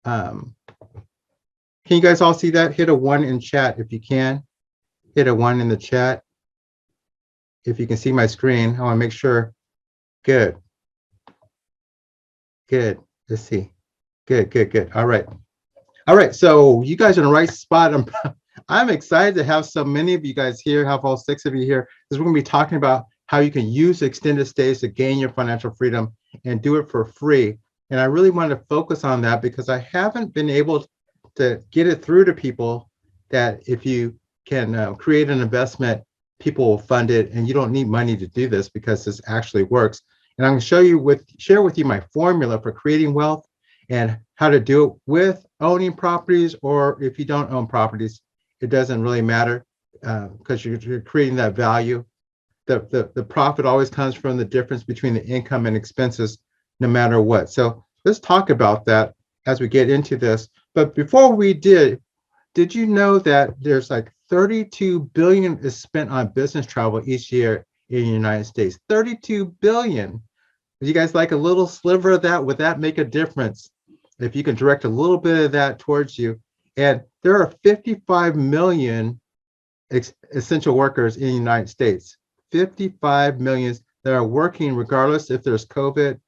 Um, can you guys all see that? Hit a 1 in chat if you can. Hit a 1 in the chat. If you can see my screen, I want to make sure. Good. Good. Let's see. Good, good, good. All right. All right. So you guys are in the right spot. I'm excited to have so many of you guys here, have all 6 of you here, because we're going to be talking about how you can use extended stays to gain your financial freedom and do it for free. And I really want to focus on that because I haven't been able to get it through to people that if you can create an investment, people will fund it, and you don't need money to do this because this actually works. And I'm going to share with you my formula for creating wealth and how to do it with owning properties, or if you don't own properties, it doesn't really matter because you're creating that value. The profit always comes from the difference between the income and expenses, no matter what. So let's talk about that as we get into this. But before we did you know that there's like 32 billion is spent on business travel each year in the United States? 32 billion. Would you guys like a little sliver of that? Would that make a difference? If you can direct a little bit of that towards you. And there are 55 million essential workers in the United States. 55 million that are working regardless if there's COVID,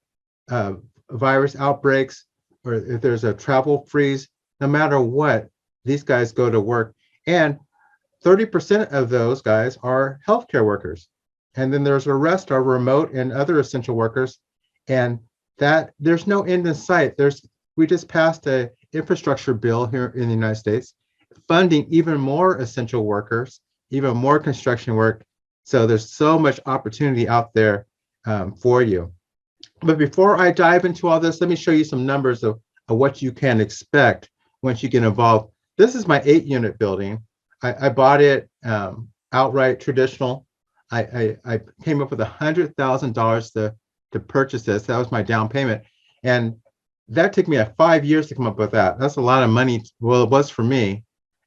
virus outbreaks, or if there's a travel freeze. No matter what, these guys go to work. And 30% of those guys are healthcare workers. And then there's the rest are remote and other essential workers. And that there's no end in sight. We just passed a infrastructure bill here in the United States, funding even more essential workers, even more construction work. So there's so much opportunity out there for you. But before I dive into all this, let me show you some numbers of what you can expect once you get involved. This is my 8-unit building. I bought it outright traditional. I came up with $100,000 to purchase this. That was my down payment. And that took me 5 years to come up with that. That's a lot of money. Well, it was for me.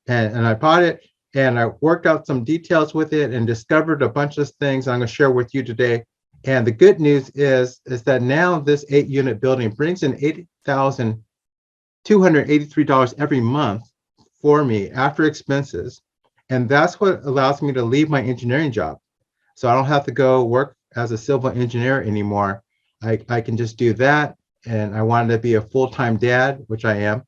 And I bought it and I worked out some details with it and discovered a bunch of things I'm going to share with you today. And the good news is that now this 8-unit building brings in $8,283 every month for me after expenses. And that's what allows me to leave my engineering job. So I don't have to go work as a civil engineer anymore. I can just do that. And I wanted to be a full-time dad, which I am,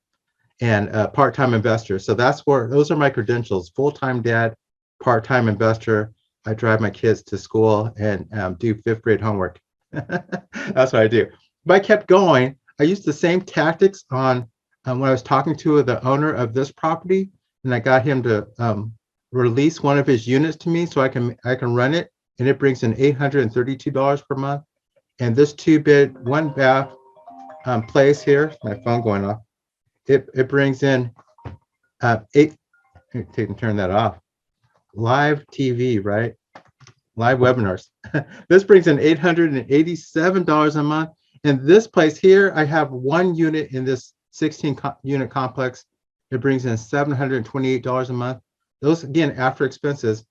and a part-time investor. So those are my credentials: full-time dad, part-time investor. I drive my kids to school and do 5th grade homework. That's what I do. But I kept going. I used the same tactics on when I was talking to the owner of this property, and I got him to release one of his units to me so I can run it, and it brings in $832 per month. And this 2-bed, 1-bath place here, my phone going off. It brings in turn that off. Live TV, right? Live webinars. This brings in $887 a month. And this place here, I have 1 unit in this 16-unit complex. It brings in $728 a month. Those, again, after expenses.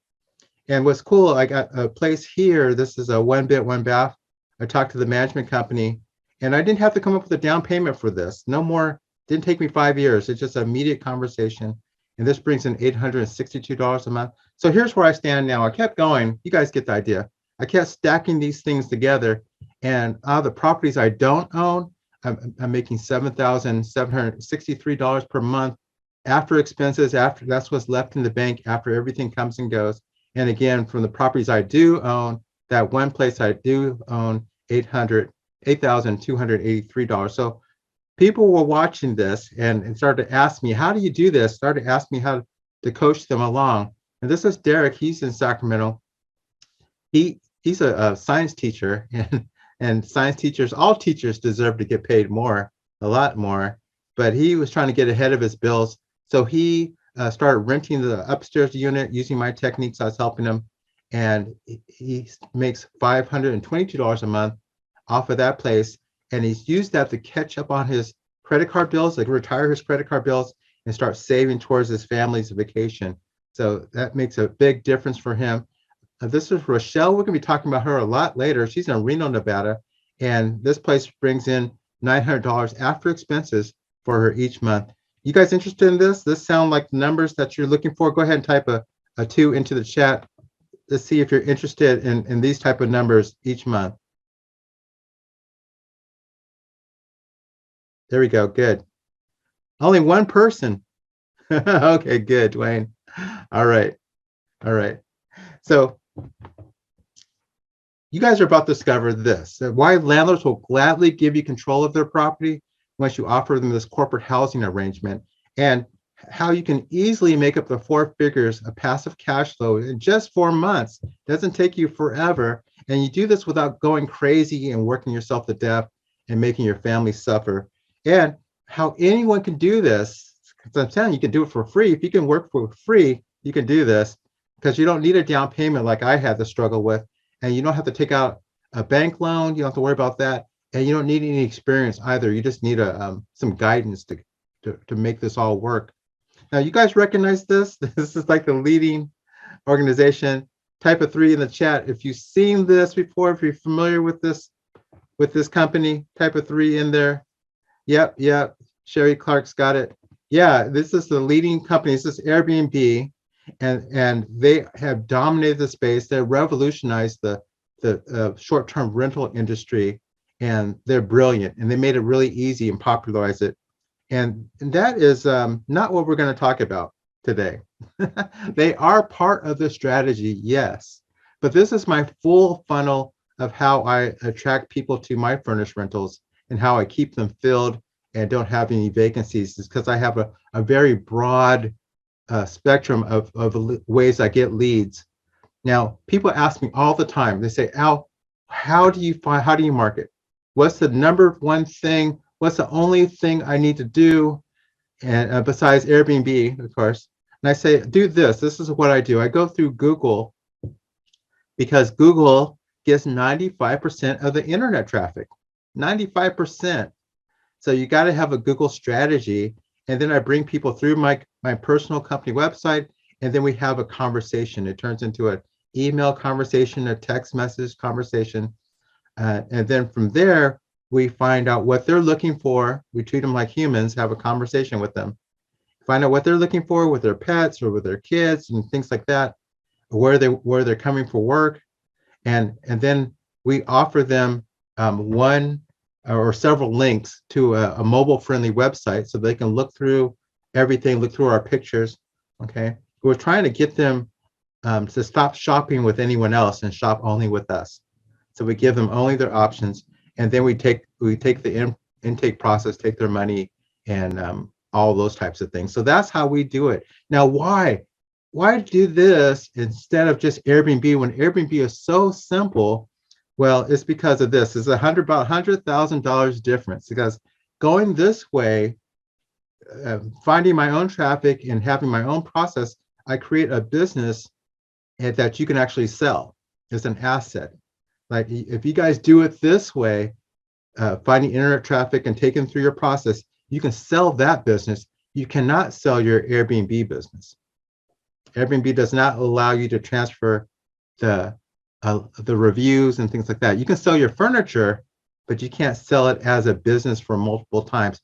And what's cool, I got a place here. This is a 1-bed, 1-bath. I talked to the management company, and I didn't have to come up with a down payment for this. No more, didn't take me 5 years. It's just an immediate conversation. And this brings in $862 a month. So here's where I stand now. I kept going. You guys get the idea. I kept stacking these things together. And out of the properties I don't own, I'm making $7,763 per month after expenses. After that's what's left in the bank after everything comes and goes. And again, from the properties I do own, that one place I do own, $8,283. So people were watching this and started to ask me, how do you do this? Started to ask me how to coach them along. And this is Derek. He's in Sacramento. He's a science teacher, and science teachers, all teachers deserve to get paid more, a lot more. But he was trying to get ahead of his bills. So he started renting the upstairs unit using my techniques. I was helping him. And he makes $522 a month off of that place. And he's used that to catch up on his credit card bills, like retire his credit card bills and start saving towards his family's vacation. So that makes a big difference for him. This is Rochelle. We're going to be talking about her a lot later. She's in Reno, Nevada. And this place brings in $900 after expenses for her each month. You guys interested in this? This sound like the numbers that you're looking for? Go ahead and type a 2 into the chat. Let's see if you're interested in these type of numbers each month. There we go. Good. Only one person. Okay, good, Dwayne. All right. All right. So you guys are about to discover this, that why landlords will gladly give you control of their property once you offer them this corporate housing arrangement, and how you can easily make up the 4 figures of passive cash flow in just 4 months. It doesn't take you forever. And you do this without going crazy and working yourself to death and making your family suffer. And how anyone can do this, because I'm telling you, you can do it for free. If you can work for free, you can do this because you don't need a down payment like I had to struggle with. And you don't have to take out a bank loan. You don't have to worry about that. And you don't need any experience either. You just need some guidance to make this all work. Now, you guys recognize this? This is like the leading organization. Type a 3 in the chat if you've seen this before, if you're familiar with this company. Type a 3 in there. Yep. Sherry Clark's got it. Yeah, this is the leading company. This is Airbnb, and they have dominated the space. They revolutionized the short-term rental industry, and they're brilliant. And they made it really easy and popularized it. And that is not what we're going to talk about today. They are part of the strategy, yes. But this is my full funnel of how I attract people to my furnished rentals and how I keep them filled and don't have any vacancies, is because I have a very broad spectrum of ways I get leads. Now, people ask me all the time, they say, Al, how do you market? What's the number one thing? What's the only thing I need to do? And besides Airbnb, of course. And I say, do this. This is what I do. I go through Google because Google gets 95% of the internet traffic, 95%. So you got to have a Google strategy. And then I bring people through my personal company website, and then we have a conversation. It turns into an email conversation, a text message conversation. And then from there, we find out what they're looking for. We treat them like humans, have a conversation with them, find out what they're looking for with their pets or with their kids and things like that, where they're coming for work. And then we offer them one or several links to a mobile-friendly website so they can look through everything, look through our pictures. Okay, we're trying to get them to stop shopping with anyone else and shop only with us. So we give them only their options, and then we take the intake process, take their money, and all those types of things. So that's how we do it. Now, why do this instead of just Airbnb when Airbnb is so simple? Well, it's because of this. It's about $100,000 difference, because going this way, finding my own traffic and having my own process, I create a business that you can actually sell. It's an asset. Like if you guys do it this way, finding internet traffic and taking through your process, you can sell that business. You cannot sell your Airbnb business. Airbnb does not allow you to transfer the reviews and things like that. You can sell your furniture, but you can't sell it as a business for multiple times.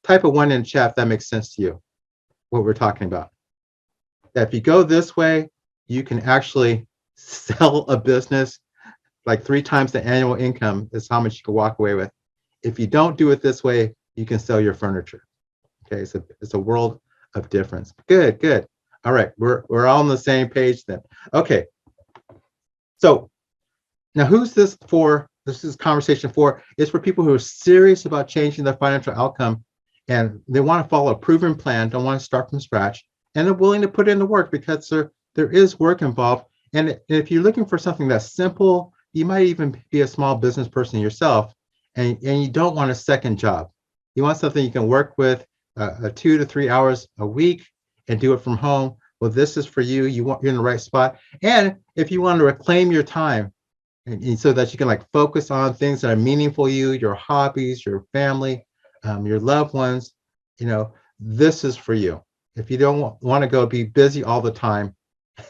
Type a 1 in chat if that makes sense to you, what we're talking about. That if you go this way, you can actually sell a business like 3 times the annual income is how much you can walk away with. If you don't do it this way, you can sell your furniture. Okay, so it's a world of difference. Good. All right, we're all on the same page then. Okay. So now who's this for? This is conversation for. It's for people who are serious about changing their financial outcome, and they want to follow a proven plan, don't want to start from scratch, and they're willing to put in the work because there is work involved. And if you're looking for something that's simple, you might even be a small business person yourself, and you don't want a second job. You want something you can work with 2 to 3 hours a week and do it from home. Well, this is for you. You're in the right spot. And if you want to reclaim your time, and so that you can like focus on things that are meaningful to you, your hobbies, your family, your loved ones, this is for you. If you don't want to go be busy all the time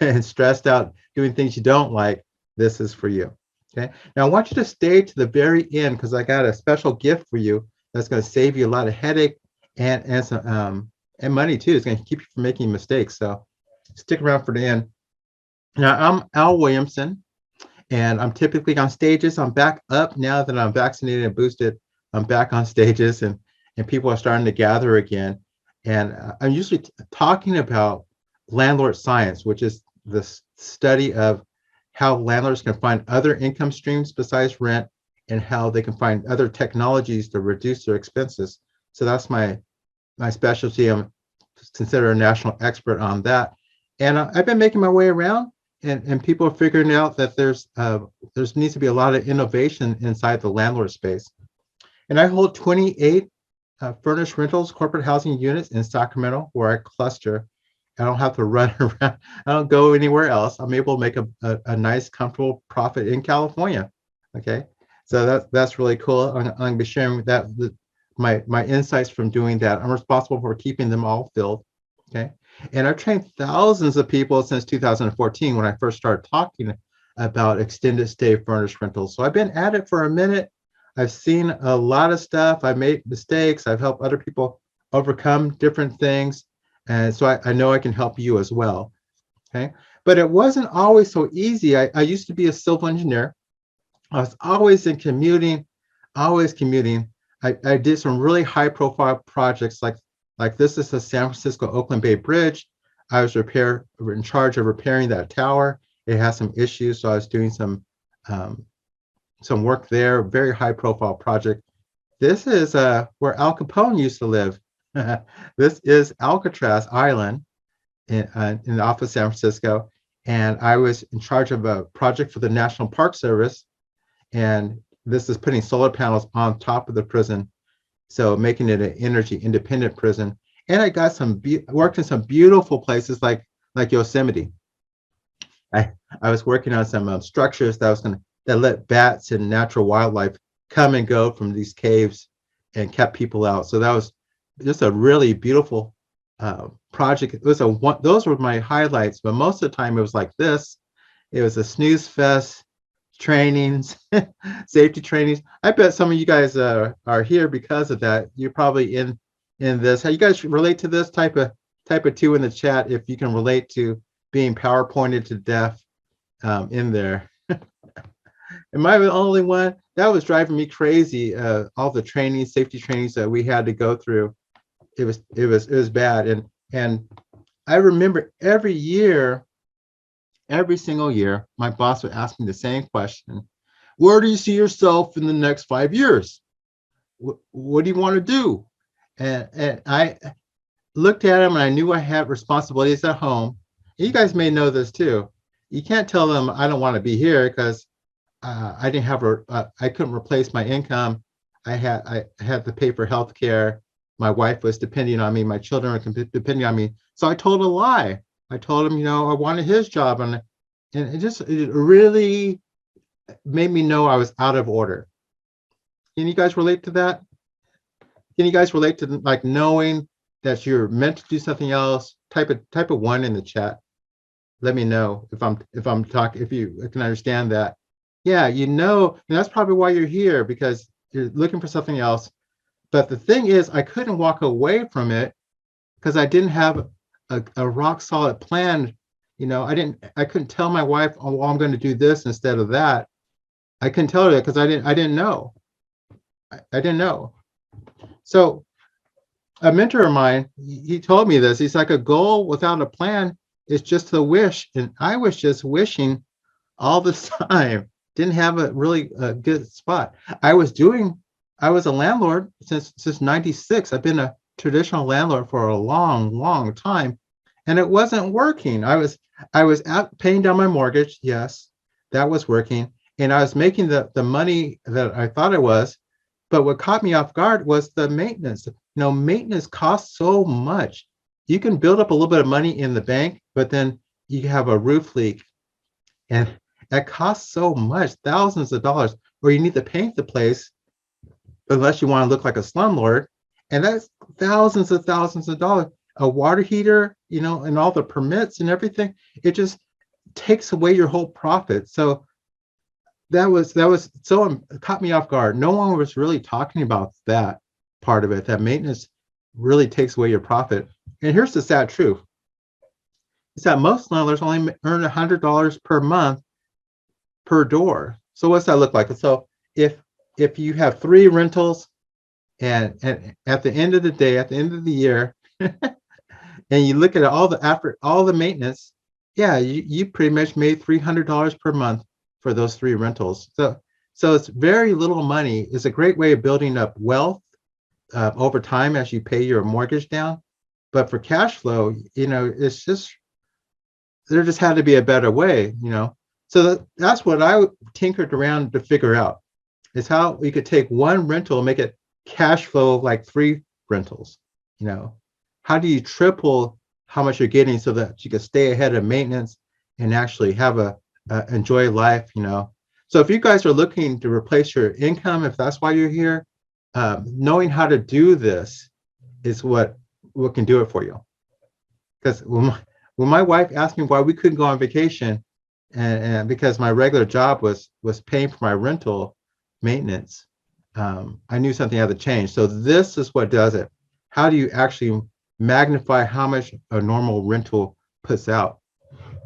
and stressed out doing things you don't like, this is for you. Okay. Now I want you to stay to the very end because I got a special gift for you that's going to save you a lot of headache and some and money too. It's going to keep you from making mistakes. So stick around for the end. Now I'm Al Williamson, and I'm typically on stages. I'm back up now that I'm vaccinated and boosted. I'm back on stages, and people are starting to gather again. And I'm usually talking about landlord science, which is the study of how landlords can find other income streams besides rent, and how they can find other technologies to reduce their expenses. So that's my specialty. I'm considered a national expert on that. And I've been making my way around, and people are figuring out that there's needs to be a lot of innovation inside the landlord space. And I hold 28 furnished rentals, corporate housing units in Sacramento, where I cluster. I don't have to run around. I don't go anywhere else. I'm able to make a nice, comfortable profit in California. Okay, so that's really cool. I'm going to be sharing that my insights from doing that. I'm responsible for keeping them all filled. Okay, and I've trained thousands of people since 2014 when I first started talking about extended stay furnished rentals. So I've been at it for a minute. I've seen a lot of stuff. I made mistakes. I've helped other people overcome different things. And so I know I can help you as well. Okay. But it wasn't always so easy. I used to be a civil engineer. I was always in commuting, always commuting. I did some really high profile projects like this is the San Francisco Oakland Bay Bridge. I was in charge of repairing that tower. It has some issues, so I was doing some work there, very high profile project. This is where Al Capone used to live. This is Alcatraz Island in off of San Francisco. And I was in charge of a project for the National Park Service. And this is putting solar panels on top of the prison, so making it an energy independent prison. And I got worked in some beautiful places like Yosemite. I was working on some structures that let bats and natural wildlife come and go from these caves and kept people out. So that was just a really beautiful project. It was those were my highlights, but most of the time it was like this. It was a snooze fest, trainings, safety trainings. I bet some of you guys are here because of that. You're probably in this. How you guys relate to this? Type of two in the chat if you can relate to being PowerPointed to death in there. Am I the only one? That was driving me crazy. All the training, safety trainings that we had to go through. It was bad. And I remember every single year, my boss would ask me the same question: where do you see yourself in the next 5 years? What do you want to do? And I looked at him and I knew I had responsibilities at home. You guys may know this too. You can't tell them I don't want to be here because I didn't have I couldn't replace my income. I had to pay for health care. My wife was depending on me. My children were depending on me. So I told a lie. I told him, I wanted his job, and it really made me know I was out of order. Can you guys relate to that? Can you guys relate to like knowing that you're meant to do something else? Type of one in the chat. Let me know if I'm talking, if you can understand that. Yeah, and that's probably why you're here, because you're looking for something else. But the thing is, I couldn't walk away from it because I didn't have a rock solid plan. I couldn't tell my wife, oh, well, I'm going to do this instead of that. I couldn't tell her that because I didn't know. I didn't know. So a mentor of mine, he told me this. He's like, a goal without a plan is just a wish. And I was just wishing all the time. Didn't have a really good spot. I was a landlord since 96. I've been a traditional landlord for a long, long time, and it wasn't working. I was out paying down my mortgage. Yes, that was working. And I was making the money that I thought I was. But what caught me off guard was the maintenance. Maintenance costs so much. You can build up a little bit of money in the bank, but then you have a roof leak, and that costs so much, thousands of dollars, or you need to paint the place unless you want to look like a slumlord. And that's thousands of dollars. A water heater, and all the permits and everything, it just takes away your whole profit. So that was so it caught me off guard. No one was really talking about that part of it, that maintenance really takes away your profit. And here's the sad truth: is that most landlords only earn $100 per month per door. So what's that look like? So if you have 3 rentals, and at the end of the day, at the end of the year, and you look at all the after all the maintenance, yeah, you pretty much made $300 per month for those 3 rentals. So it's very little money. It's a great way of building up wealth over time as you pay your mortgage down. But for cash flow, it's just there just had to be a better way. So that's what I tinkered around to figure out, is how we could take one rental and make it cash flow like 3 rentals. You know, how do you triple how much you're getting so that you can stay ahead of maintenance and actually have a enjoy life? So if you guys are looking to replace your income, if that's why you're here, knowing how to do this is what can do it for you. Because when my wife asked me why we couldn't go on vacation, and because my regular job was paying for my rental maintenance, I knew something had to change. So this is what does it. How do you actually magnify how much a normal rental puts out?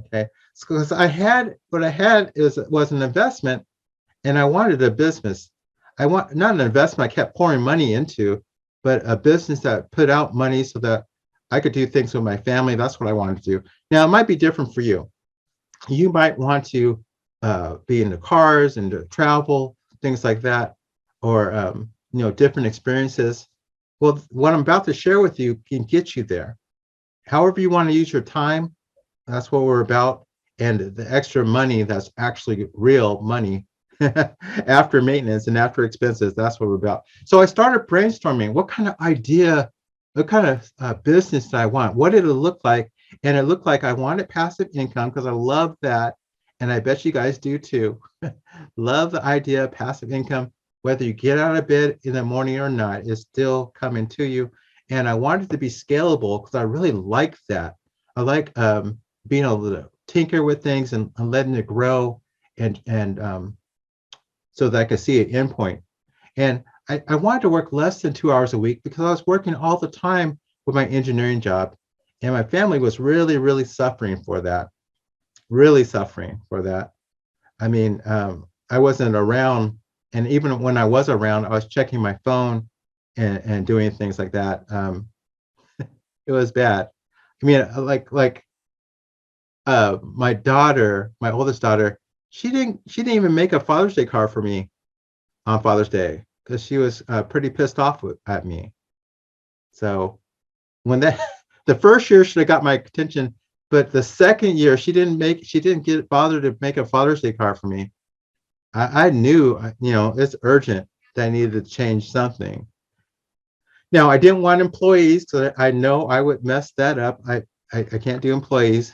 Okay, because what I had was an investment, and I wanted a business. I want not an investment I kept pouring money into, but a business that put out money so that I could do things with my family. That's what I wanted to do. Now it might be different for you. You might want to be in the cars and to travel, things like that, or different experiences. Well, what I'm about to share with you can get you there. However you want to use your time, that's what we're about. And the extra money that's actually real money after maintenance and after expenses, that's what we're about. So I started brainstorming what kind of idea, what kind of business did I want? What did it look like? And it looked like I wanted passive income because I love that. And I bet you guys do too. Love the idea of passive income. Whether you get out of bed in the morning or not, it's still coming to you. And I wanted to be scalable because I really like that. I like being able to tinker with things and letting it grow, and so that I could see an endpoint. And I wanted to work less than 2 hours a week because I was working all the time with my engineering job. And my family was really, really suffering for that, really suffering for that. I mean, I wasn't around. And even when I was around, I was checking my phone and doing things like that. It was bad. I mean, my daughter, my oldest daughter, she didn't even make a Father's Day card for me on Father's Day because she was pretty pissed off at me. So when that the first year should have got my attention, but the second year she didn't get bothered to make a Father's Day card for me. I knew, it's urgent that I needed to change something. Now I didn't want employees, so I know I would mess that up. I can't do employees.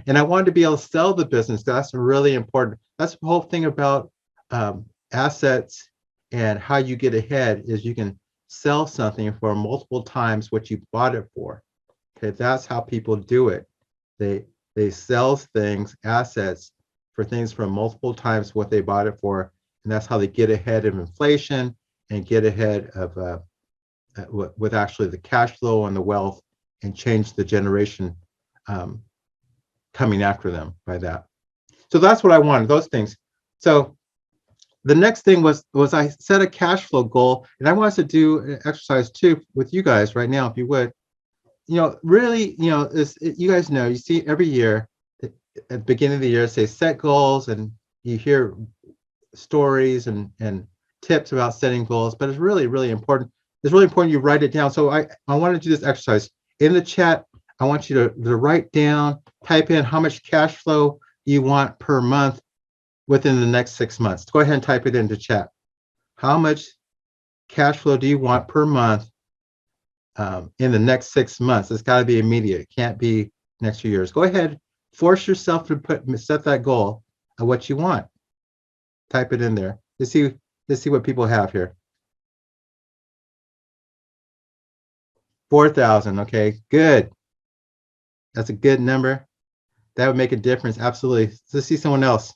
And I wanted to be able to sell the business. That's really important. That's the whole thing about assets and how you get ahead is you can sell something for multiple times what you bought it for. Okay, that's how people do it. They sell things, assets for things from multiple times what they bought it for, and that's how they get ahead of inflation and get ahead of with actually the cash flow and the wealth and change the generation coming after them by that. So that's what I wanted, those things. So the next thing was I set a cash flow goal, and I wanted to do an exercise too with you guys right now, if you would. Really, you guys know, you see every year at the beginning of the year, say set goals, and you hear stories and tips about setting goals, but it's really, really important. It's really important you write it down. So I want to do this exercise. In the chat, I want you to write down, type in how much cash flow you want per month within the next 6 months. Go ahead and type it into chat. How much cash flow do you want per month in the next 6 months? It's got to be immediate. It can't be next few years. Go ahead, force yourself to set that goal of what you want. Type it in there. Let's see what people have here. 4,000. Okay, good. That's a good number. That would make a difference. Absolutely. Let's see someone else.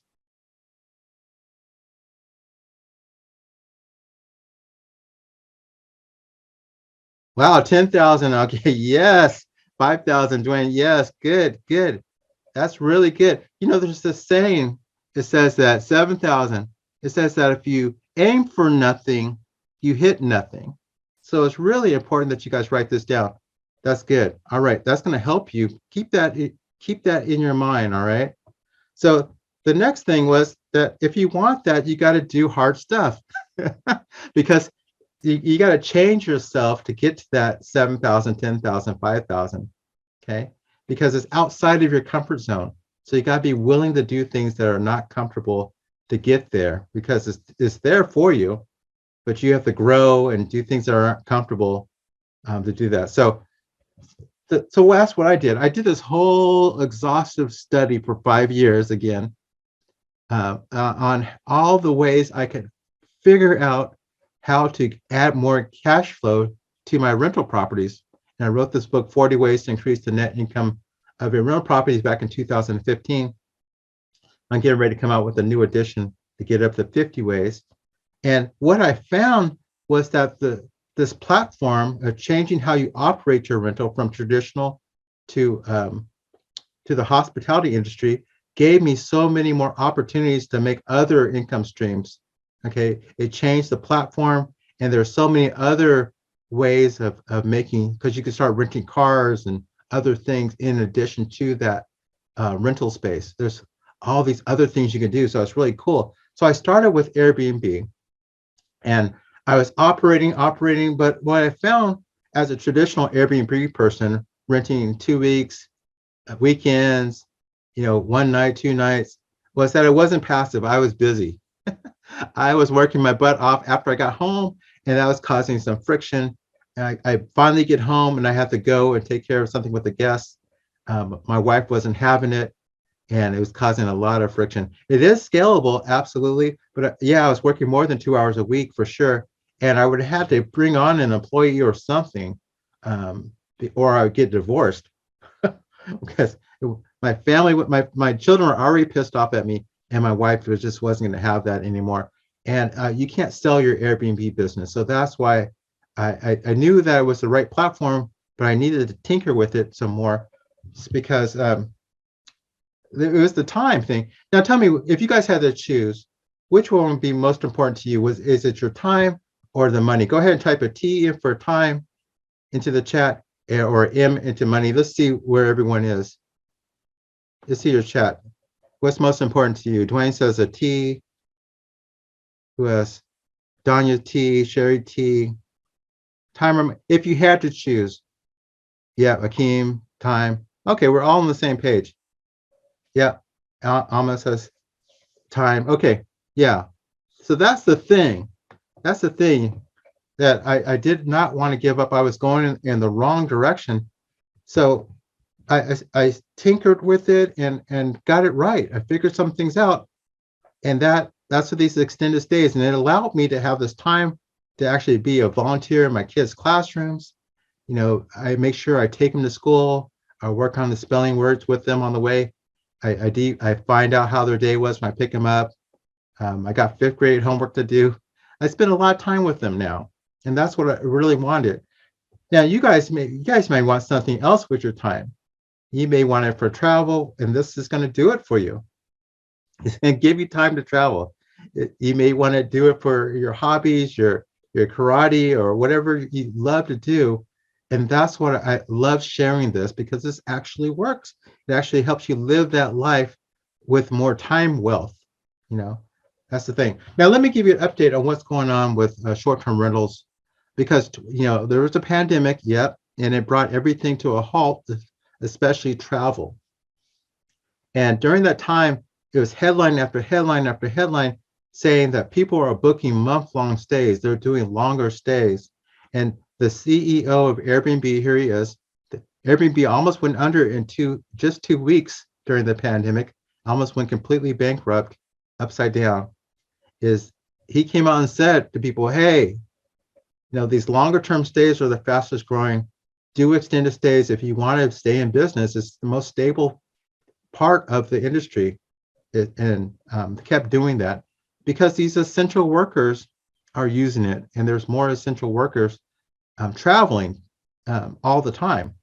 Wow, 10,000. Okay, yes. 5,000, Dwayne. Yes, good, good. That's really good. There's this saying, it says that 7,000, it says that if you aim for nothing, you hit nothing. So it's really important that you guys write this down. That's good. All right, that's going to help you. Keep that in your mind, all right? So the next thing was that if you want that, you got to do hard stuff because you got to change yourself to get to that 7,000, 10,000, 5,000. Okay. Because it's outside of your comfort zone. So you got to be willing to do things that are not comfortable to get there because it's there for you, but you have to grow and do things that aren't comfortable to do that. So that's what I did. I did this whole exhaustive study for 5 years again on all the ways I could figure out how to add more cash flow to my rental properties. And I wrote this book, 40 Ways to Increase the Net Income of Your Rental Properties, back in 2015. I'm getting ready to come out with a new edition to get up to 50 ways. And what I found was that this platform of changing how you operate your rental from traditional to the hospitality industry gave me so many more opportunities to make other income streams. Okay, it changed the platform, and there's so many other ways of making, because you can start renting cars and other things in addition to that rental space. There's all these other things you can do, so it's really cool. So I started with Airbnb, and I was operating, but what I found as a traditional Airbnb person, renting 2 weeks, weekends, one night, 2 nights, was that I wasn't passive. I was busy. I was working my butt off after I got home, and that was causing some friction. And I finally get home and I have to go and take care of something with the guests. My wife wasn't having it, and it was causing a lot of friction. It is scalable, absolutely, but yeah, I was working more than 2 hours a week for sure, and I would have to bring on an employee or something, um, or I would get divorced because my family, my children were already pissed off at me, and my wife just wasn't going to have that anymore. And you can't sell your Airbnb business, so that's why I knew that it was the right platform, but I needed to tinker with it some more because it was the time thing. Now, tell me, if you guys had to choose, which one would be most important to you? Is it your time or the money? Go ahead and type a T in for time into the chat, or M into money. Let's see where everyone is. Let's see your chat. What's most important to you? Dwayne says a T. Who else? Danya T, Sherry T. Timer, if you had to choose. Yeah, Akeem, time. Okay, we're all on the same page. Yeah, Alma says time. Okay, yeah. So that's the thing. That's the thing that I did not want to give up. I was going in the wrong direction. So I tinkered with it and got it right. I figured some things out, and that's what these extended stays, and it allowed me to have this time to actually be a volunteer in my kids' classrooms. I make sure I take them to school. I work on the spelling words with them on the way. I find out how their day was when I pick them up. I got fifth grade homework to do. I spend a lot of time with them now, and that's what I really wanted. Now, you guys may want something else with your time. You may want it for travel, and this is going to do it for you and give you time to travel. You may want to do it for your hobbies, your karate, or whatever you love to do. And that's what I love sharing this, because this actually works. It actually helps you live that life with more time wealth. You know, that's the thing. Now, let me give you an update on what's going on with short-term rentals, because there was a pandemic, yep, and it brought everything to a halt, especially travel. And during that time, it was headline after headline after headline saying that people are booking month-long stays. They're doing longer stays. And the CEO of Airbnb, here he is. Airbnb almost went under in just 2 weeks during the pandemic, almost went completely bankrupt, upside down. He came out and said to people, hey, these longer term stays are the fastest growing. Do extended stays if you want to stay in business. It's the most stable part of the industry, and kept doing that because these essential workers are using it, and there's more essential workers traveling all the time.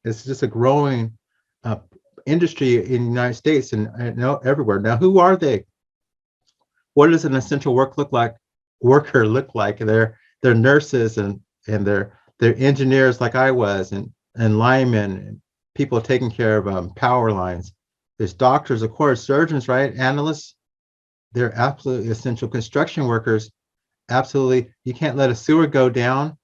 It's just a growing uh, industry in the United States and everywhere. Now, who are they? What does an essential worker look like? They're nurses and they're engineers like I was and linemen and people taking care of power lines. There's doctors, of course, surgeons, right? Analysts. They're absolutely essential. Construction workers, absolutely. You can't let a sewer go down.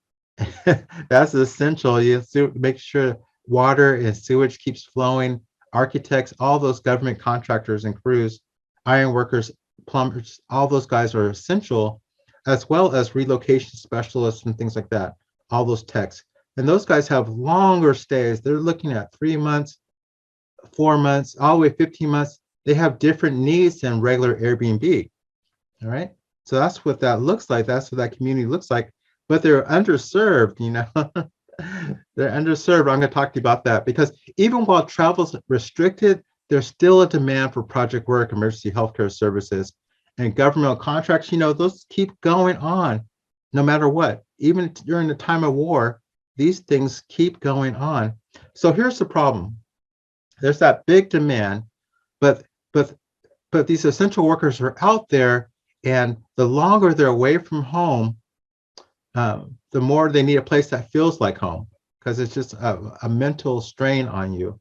That's essential. You have to make sure water and sewage keeps flowing. Architects, all those government contractors and crews, iron workers, plumbers, all those guys are essential, as well as relocation specialists and things like that. All those techs. And those guys have longer stays. They're looking at 3 months, 4 months, all the way 15 months. They have different needs than regular Airbnb. All right. So that's what that looks like. That's what that community looks like. But they're underserved, they're underserved. I'm going to talk to you about that because even while travel's restricted, there's still a demand for project work, emergency healthcare services, and governmental contracts. Those keep going on no matter what. Even during the time of war, these things keep going on. So here's the problem. There's that big demand, but but but these essential workers are out there, and the longer they're away from home, the more they need a place that feels like home, because it's just a mental strain on you.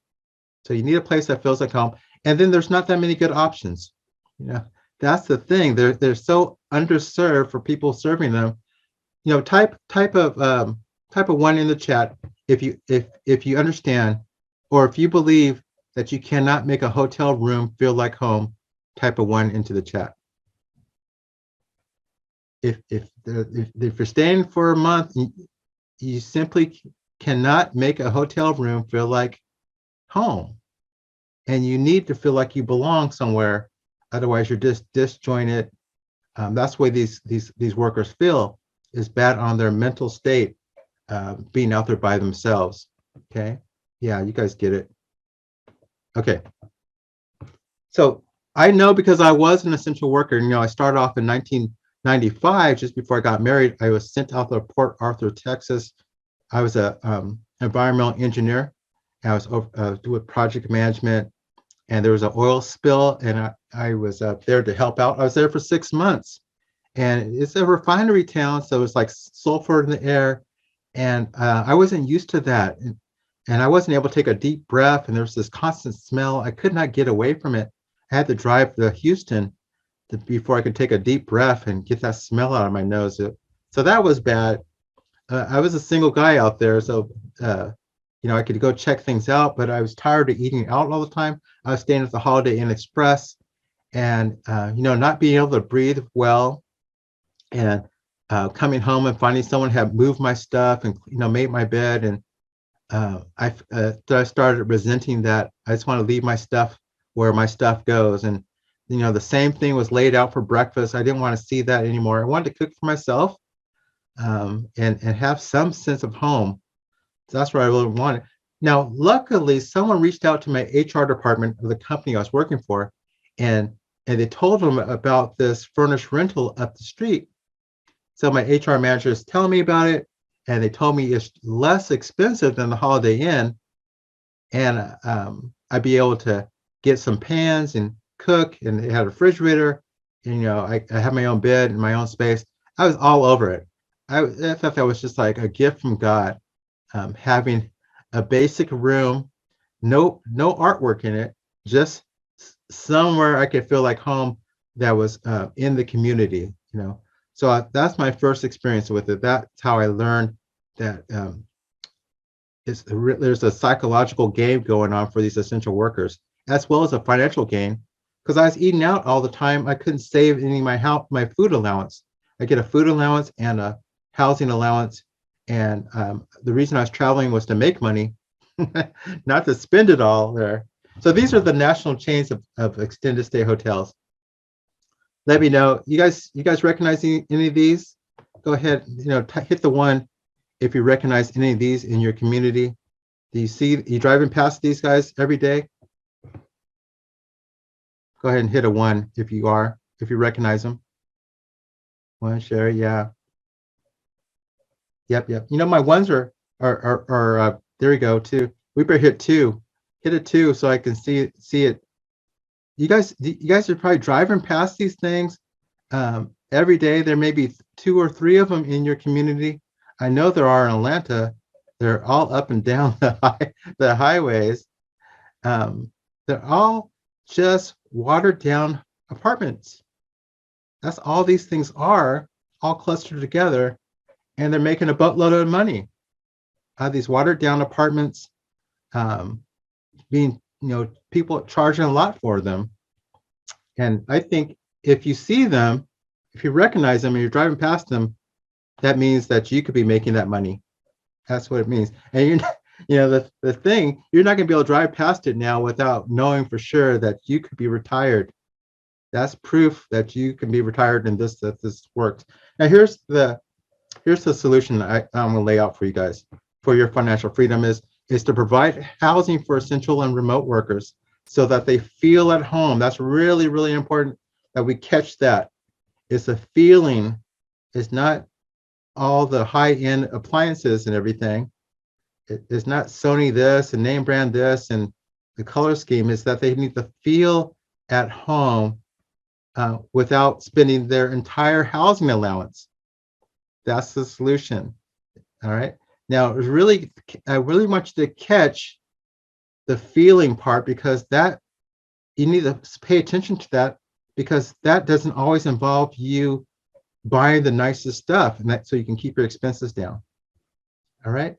So you need a place that feels like home, and then there's not that many good options. You know, that's the thing. They're so underserved for people serving them. Type of one in the chat if you understand, or if you believe that you cannot make a hotel room feel like home. Type of one into the chat. If you're staying for a month, you simply cannot make a hotel room feel like home, and you need to feel like you belong somewhere. Otherwise, you're just disjointed. That's the way these workers feel, is bad on their mental state, being out there by themselves. Okay, yeah, you guys get it. Okay, so I know because I was an essential worker. I started off in 1995, just before I got married. I was sent out to Port Arthur, Texas. I was a environmental engineer. I was doing project management, and there was an oil spill, and I was there to help out. I was there for 6 months, and it's a refinery town, so it's like sulfur in the air, and I wasn't used to that, and I wasn't able to take a deep breath, and there was this constant smell. I could not get away from it. I had to drive to Houston before I could take a deep breath and get that smell out of my nose. So that was bad. I was a single guy out there, so I could go check things out, but I was tired of eating out all the time. I was staying at the Holiday Inn Express, and not being able to breathe well, and coming home and finding someone had moved my stuff and made my bed, and I started resenting that. I just want to leave my stuff where my stuff goes, and the same thing was laid out for breakfast. I didn't want to see that anymore. I wanted to cook for myself, and have some sense of home. So that's what I really wanted. Now, luckily, someone reached out to my HR department of the company I was working for, and they told them about this furnished rental up the street. So my HR manager is telling me about it, and they told me it's less expensive than the Holiday Inn, and I'd be able to get some pans and cook, and they had a refrigerator, and I have my own bed and my own space. I was all over it. I thought that was just like a gift from God, having a basic room, no artwork in it, just somewhere I could feel like home, that was in the community. So that's my first experience with it. That's how I learned that there's a psychological game going on for these essential workers, as well as a financial gain. Because I was eating out all the time, I couldn't save any of my food allowance. I get a food allowance and a housing allowance, and the reason I was traveling was to make money, not to spend it all there. So these are the national chains of extended stay hotels. Let me know. You guys recognize any of these? Go ahead, hit the one if you recognize any of these in your community. Do you driving past these guys every day? Go ahead and hit a one if you recognize them. One, share, yeah. Yep, yep. You know, my ones are there we go, two. We better hit two. Hit a two so I can see it. You guys are probably driving past these things every day. There may be two or three of them in your community. I know there are in Atlanta. They're all up and down the highways. Um, they're all just watered down apartments. That's all these things are, all clustered together, and they're making a buttload of money. These watered down apartments, um, being, people charging a lot for them. And I think if you see them, if you recognize them and you're driving past them, that means that you could be making that money. That's what it means. And you're not, the thing, you're not going to be able to drive past it now without knowing for sure that you could be retired. That's proof that you can be retired and that this works. Now here's the solution that I'm going to lay out for you guys for your financial freedom is to provide housing for essential and remote workers so that they feel at home. That's really, really important that we catch that. It's a feeling. It's not all the high-end appliances and everything. It's not Sony this and name brand this and the color scheme. Is that they need to feel at home without spending their entire housing allowance. That's the solution. All right. Now, I really want you to catch the feeling part because that you need to pay attention to that because that doesn't always involve you buying the nicest stuff, and that so you can keep your expenses down. All right.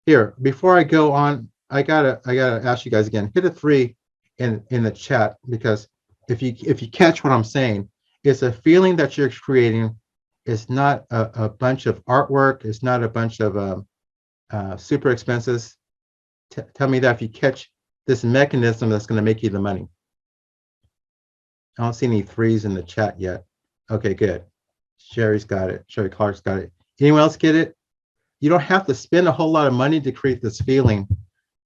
Here, before I go on, I gotta ask you guys again. Hit a 3 in the chat because if you catch what I'm saying, it's a feeling that you're creating. It's not a bunch of artwork. It's not a bunch of super expenses. Tell me that if you catch this mechanism that's going to make you the money. I don't see any 3s in the chat yet. Okay, good. Sherry's got it. Sherry Clark's got it. Anyone else get it? You don't have to spend a whole lot of money to create this feeling.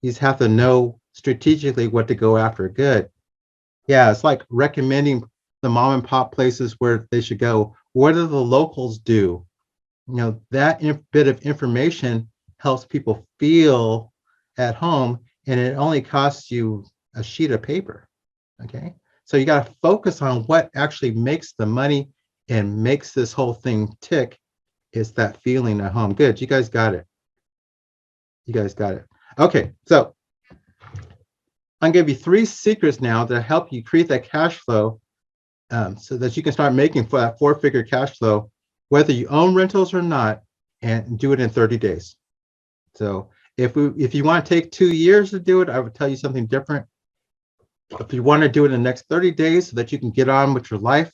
You just have to know strategically what to go after. Good. Yeah, it's like recommending the mom and pop places where they should go. What do the locals do? That bit of information helps people feel at home, and it only costs you a sheet of paper. Okay. So you got to focus on what actually makes the money and makes this whole thing tick. Is that feeling at home. Good. You guys got it. You guys got it. Okay. So I'm going to give you 3 secrets now that help you create that cash flow so that you can start making for that 4-figure cash flow, whether you own rentals or not, and do it in 30 days. So if you want to take 2 years to do it, I would tell you something different. If you want to do it in the next 30 days so that you can get on with your life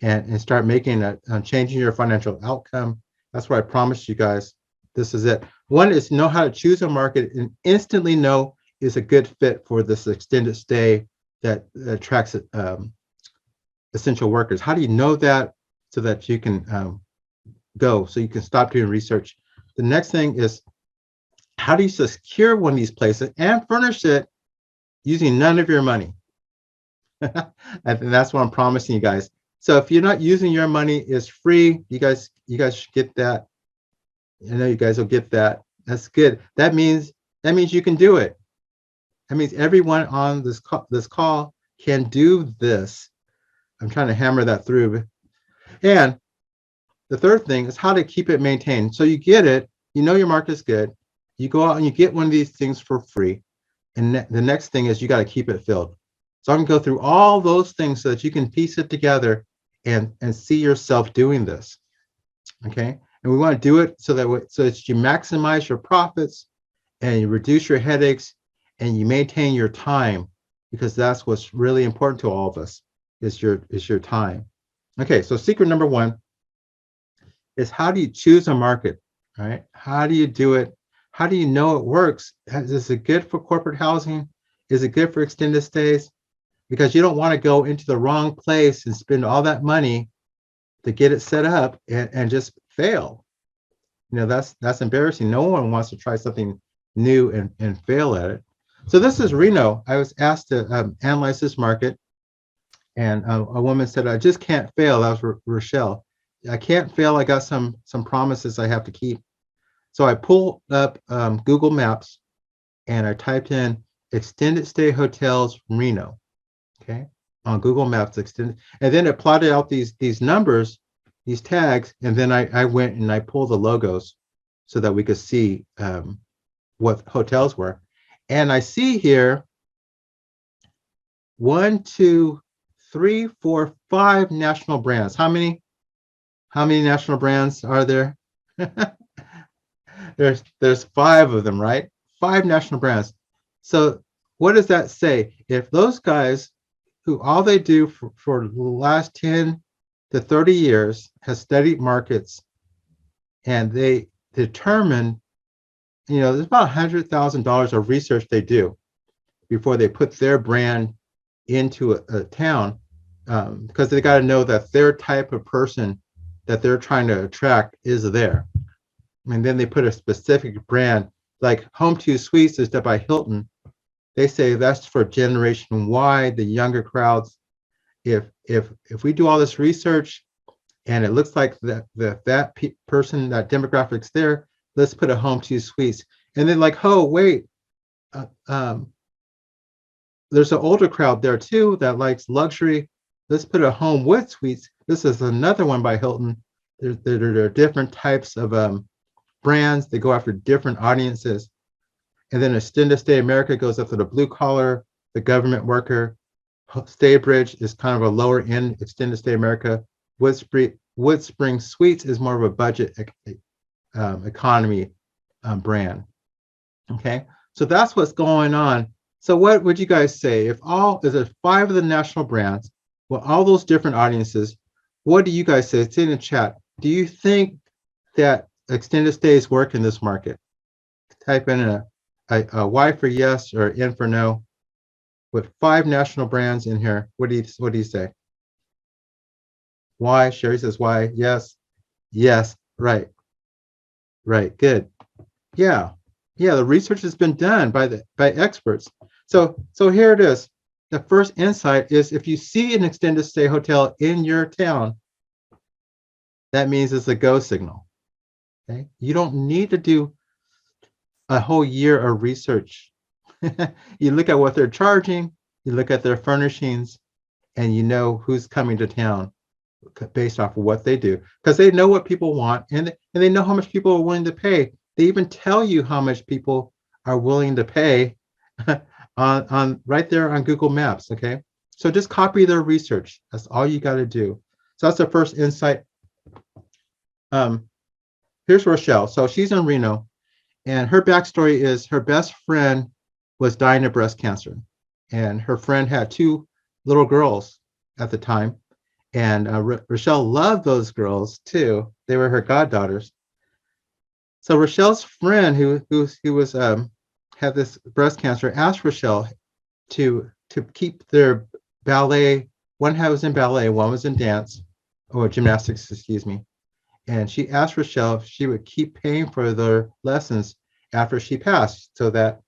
and start making changing your financial outcome, that's what I promised you guys. This is it. One is know how to choose a market and instantly know is a good fit for this extended stay that attracts essential workers. How do you know that so that you can go, so you can stop doing research? The next thing is how do you secure one of these places and furnish it using none of your money? And that's what I'm promising you guys. So if you're not using your money, it's free. You guys should get that. I know you guys will get that. That's good. That means you can do it. That means everyone on this call can do this. I'm trying to hammer that through. And the third thing is how to keep it maintained. So you get it. You know your market is good. You go out and you get one of these things for free. And the next thing is you got to keep it filled. So I'm going to go through all those things so that you can piece it together and see yourself doing this. Okay. And we want to do it so that you maximize your profits and you reduce your headaches and you maintain your time, because that's what's really important to all of us is your time. Okay. So secret number 1 is how do you choose a market, right? How do you do it? How do you know it works? Is it good for corporate housing? Is it good for extended stays? Because you don't want to go into the wrong place and spend all that money to get it set up and just fail. That's embarrassing. No one wants to try something new and fail at it. So this is Reno. I was asked to analyze this market, and a woman said, I just can't fail. That was Rochelle. I can't fail. I got some promises I have to keep. So I pulled up Google Maps and I typed in extended stay hotels Reno. Okay, on Google Maps extended, and then it plotted out these numbers, these tags, and then I went and I pulled the logos so that we could see what hotels were. And I see here 1, 2, 3, 4, 5 national brands. How many? How many national brands are there? There's 5 of them, right? 5 national brands. So what does that say? If those guys who all they do for the last 10 to 30 years has studied markets and they determine, there's about $100,000 of research they do before they put their brand into a town, because they got to know that their type of person that they're trying to attract is there. And then they put a specific brand, like Home 2 Suites is by Hilton. They say that's for Generation Y, the younger crowds. If we do all this research and it looks like that person, that demographic's there, let's put a Home 2 Suites. And then like, oh wait, there's an older crowd there too that likes luxury. Let's put a Home with Suites. This is another one by Hilton. There are different types of brands. They go after different audiences. And then Extended Stay America goes after the blue collar, the government worker. Staybridge is kind of a lower end Extended Stay America. Woodspring Suites is more of a budget economy brand. Okay, so that's what's going on. So what would you guys say if there's 5 of the national brands with all those different audiences? What do you guys say? It's in the chat. Do you think that extended stays work in this market? Type in a Y for yes or N for no. With 5 national brands in here, what do you say? Y. Sherry says Y. Yes. Yes. Right. Right. Good. Yeah. Yeah. The research has been done by experts. So here it is. The first insight is if you see an extended stay hotel in your town, that means it's a go signal. Okay. You don't need to do a whole year of research. You look at what they're charging, you look at their furnishings, and you know who's coming to town based off of what they do, because they know what people want and they know how much people are willing to pay. They even tell you how much people are willing to pay on right there on Google Maps. Okay, so just copy their research. That's all you got to do. So that's the first insight. Here's Rochelle. So she's in Reno, and her backstory is her best friend was dying of breast cancer, and her friend had 2 little girls at the time. And Rochelle loved those girls too. They were her goddaughters. So Rochelle's friend, who was had this breast cancer, asked Rochelle to keep their ballet. One was in ballet, one was in dance, or gymnastics, excuse me. And she asked Rochelle if she would keep paying for their lessons after she passed, so that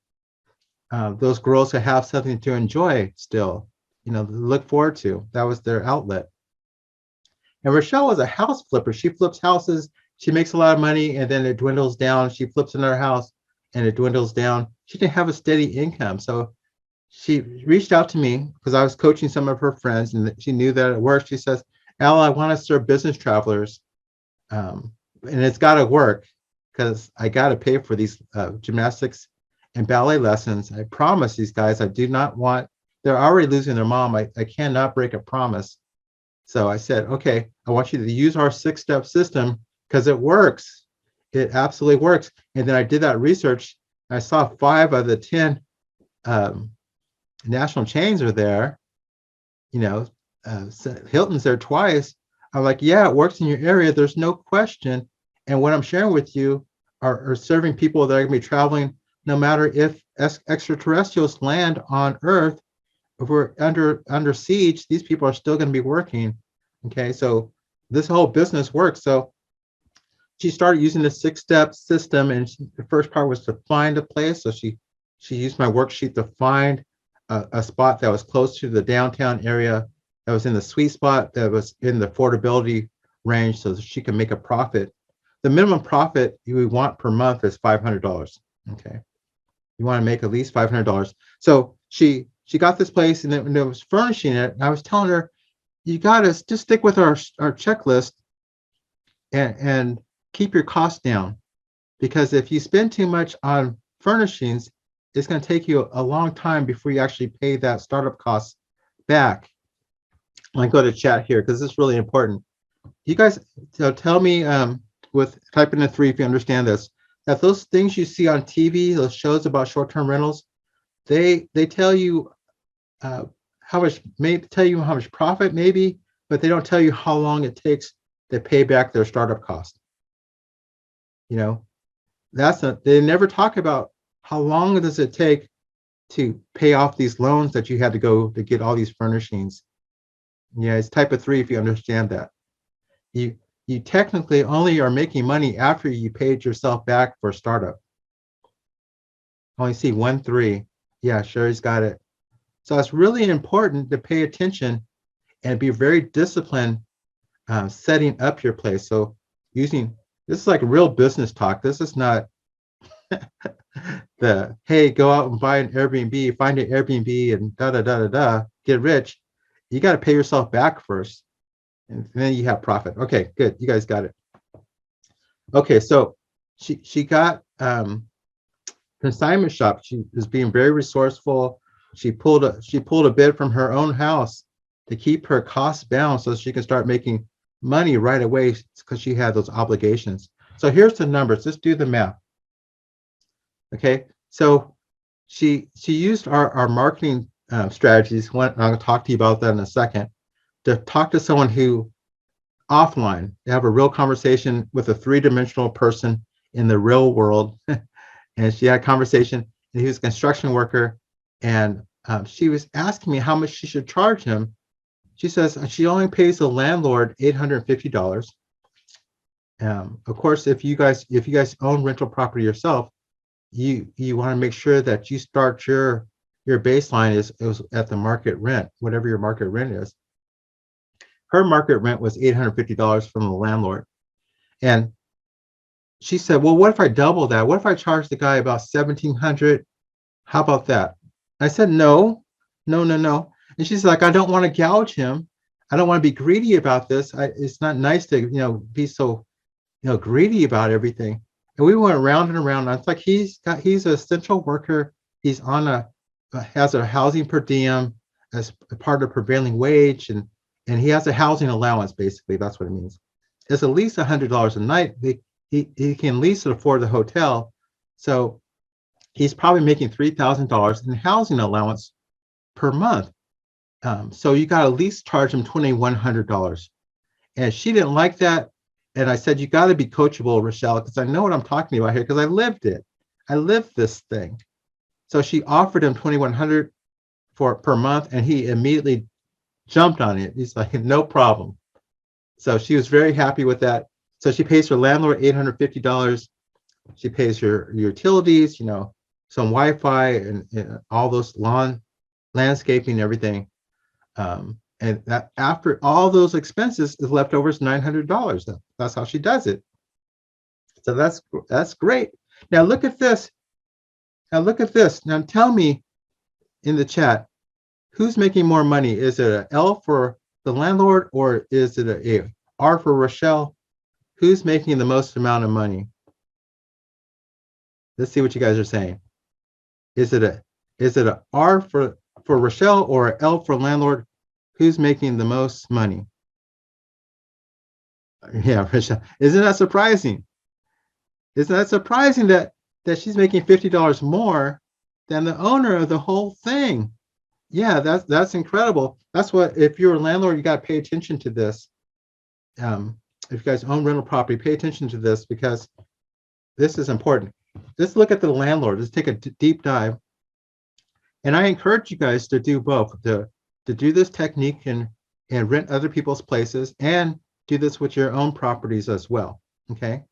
those girls could have something to enjoy still, look forward to. That was their outlet. And Rochelle was a house flipper. She flips houses. She makes a lot of money, and then it dwindles down. She flips another house, and it dwindles down. She didn't have a steady income. So she reached out to me because I was coaching some of her friends, and she knew that it worked. She says, Al, I want to serve business travelers, and it's got to work because I got to pay for these gymnastics and ballet lessons. I promise these guys, I do not want, they're already losing their mom. I cannot break a promise. So I said, okay, I want you to use our 6-step system because it works. It absolutely works. And then I did that research. I saw 5 of the 10 national chains are there. Hilton's there twice. I'm like, yeah, it works in your area. There's no question. And what I'm sharing with you are serving people that are going to be traveling, no matter if extraterrestrials land on Earth. If we're under siege, these people are still going to be working. Okay, so this whole business works. So she started using the 6-step system, and the first part was to find a place. So she used my worksheet to find a spot that was close to the downtown area, that was in the sweet spot, that was in the affordability range, so that she can make a profit. the minimum profit you want per month is $500. Okay. You want to make at least $500. So she got this place and it was furnishing it. And I was telling her, you got to just stick with our checklist and keep your costs down. Because if you spend too much on furnishings, it's going to take you a long time before you actually pay that startup cost back. I go to chat here because it's really important. You guys tell me with type in a 3 if you understand this, that those things you see on TV, those shows about short-term rentals, they tell you how much, maybe tell you how much profit maybe, but they don't tell you how long it takes to pay back their startup cost. You know, they never talk about how long does it take to pay off these loans that you had to go to get all these furnishings. Yeah, it's type of 3 if you understand that. You technically only are making money after you paid yourself back for startup. Only see 1 3. Yeah, Sherry's got it. So it's really important to pay attention and be very disciplined setting up your place. So this is like real business talk. This is not hey, go out and buy an Airbnb, find an Airbnb and get rich. You got to pay yourself back first. And then you have profit. Okay, good. You guys got it. Okay, so she got consignment shop. She was being very resourceful. She pulled a bid from her own house to keep her costs down so she can start making money right away because she had those obligations. So here's the numbers. Let's do the math. Okay, so she used our marketing strategies. I'm going to talk to you about that in a second. To talk to someone who offline, to have a real conversation with a 3-dimensional person in the real world. And she had a conversation, and he was a construction worker, and she was asking me how much she should charge him. She says she only pays the landlord $850. Of course, if you guys own rental property yourself, you want to make sure that you start your baseline is at the market rent, whatever your market rent is. Her market rent was $850 from the landlord. And she said, well, what if I double that? What if I charge the guy about $1,700? How about that? I said, no. And she's like, I don't want to gouge him. I don't want to be greedy about this. It's not nice to, be so, greedy about everything. And we went round and around. It's like he's an essential worker. He's has a housing per diem as a part of prevailing wage, and he has a housing allowance. Basically, that's what it means. It's at least $100 a night. He can at least afford the hotel, so he's probably making $3,000 in housing allowance per month. So you got to at least charge him $2,100. And she didn't like that. And I said, you got to be coachable, Rochelle, because I know what I'm talking about here because I lived it. I lived this thing. So she offered him $2,100 per month, and he immediately jumped on it. He's like, no problem. So she was very happy with that. So she pays her landlord $850. She pays your utilities, some Wi-Fi and all those landscaping and everything. And that after all those expenses, the leftovers $900. That's how she does it. So that's great. Now look at this. Now tell me in the chat, who's making more money? Is it an L for the landlord or is it a R for Rochelle? Who's making the most amount of money? Let's see what you guys are saying. Is it a R for Rochelle or an L for landlord? Who's making the most money? Yeah, Rochelle. Isn't that surprising? Isn't that surprising that she's making $50 more than the owner of the whole thing? Yeah, that's incredible. That's what, if you're a landlord, you got to pay attention to this. If you guys own rental property, pay attention to this because this is important. Let's look at the landlord. Let's take a deep dive. And I encourage you guys to do both, to do this technique and rent other people's places and do this with your own properties as well. Okay,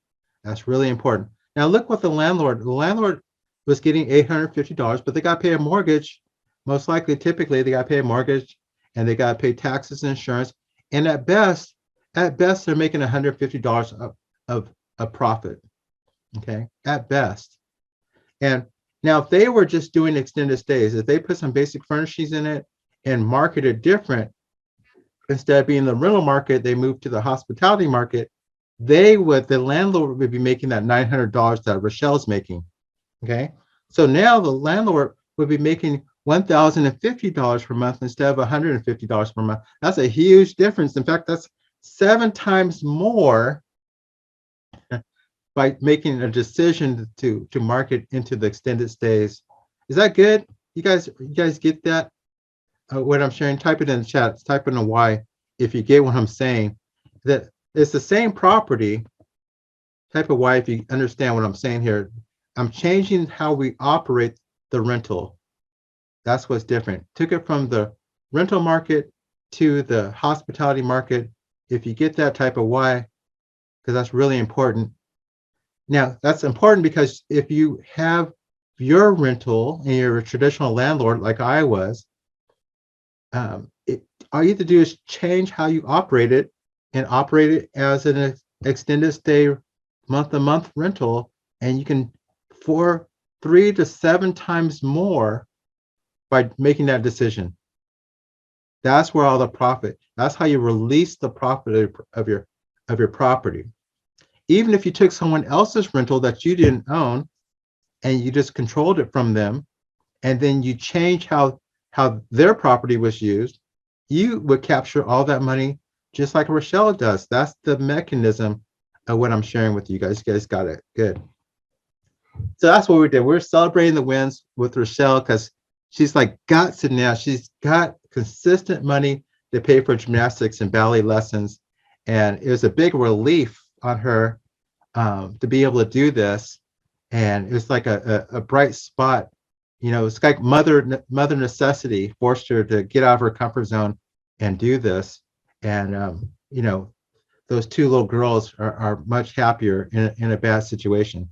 that's really important. Now look what the landlord was getting $850, but they got to pay a mortgage. Most likely, typically, they got to pay a mortgage and they got to pay taxes and insurance. And at best, they're making $150 of a profit, okay, at best. And now if they were just doing extended stays, if they put some basic furnishings in it and market it different, instead of being the rental market, they moved to the hospitality market, the landlord would be making that $900 that Rochelle's making, okay? So now the landlord would be making $1,050 per month instead of $150 per month. That's a huge difference. In fact, that's 7 times more by making a decision to market into the extended stays. Is that good? You guys get that? What I'm sharing? Type it in the chat. Type in a Y if you get what I'm saying. That it's the same property. Type a Y if you understand what I'm saying here. I'm changing how we operate the rental. That's what's different. Took it from the rental market to the hospitality market. If you get that, type of Y, because that's really important. Now, that's important because if you have your rental and you're a traditional landlord like I was, all you have to do is change how you operate it and operate it as an extended stay month-to-month rental, and you can 3 to 7 times more by making that decision. That's where all the profit. That's how you release the profit of your property. Even if you took someone else's rental that you didn't own and you just controlled it from them, and then you change how their property was used, you would capture all that money just like Rochelle does. That's the mechanism of what I'm sharing with you guys. You guys got it. Good. So that's what we did. We're celebrating the wins with Rochelle because she's like got to now. She's got consistent money to pay for gymnastics and ballet lessons. And it was a big relief on her to be able to do this. And it was like a bright spot. You know, it's like mother necessity forced her to get out of her comfort zone and do this. And, you know, those 2 little girls are much happier in a bad situation,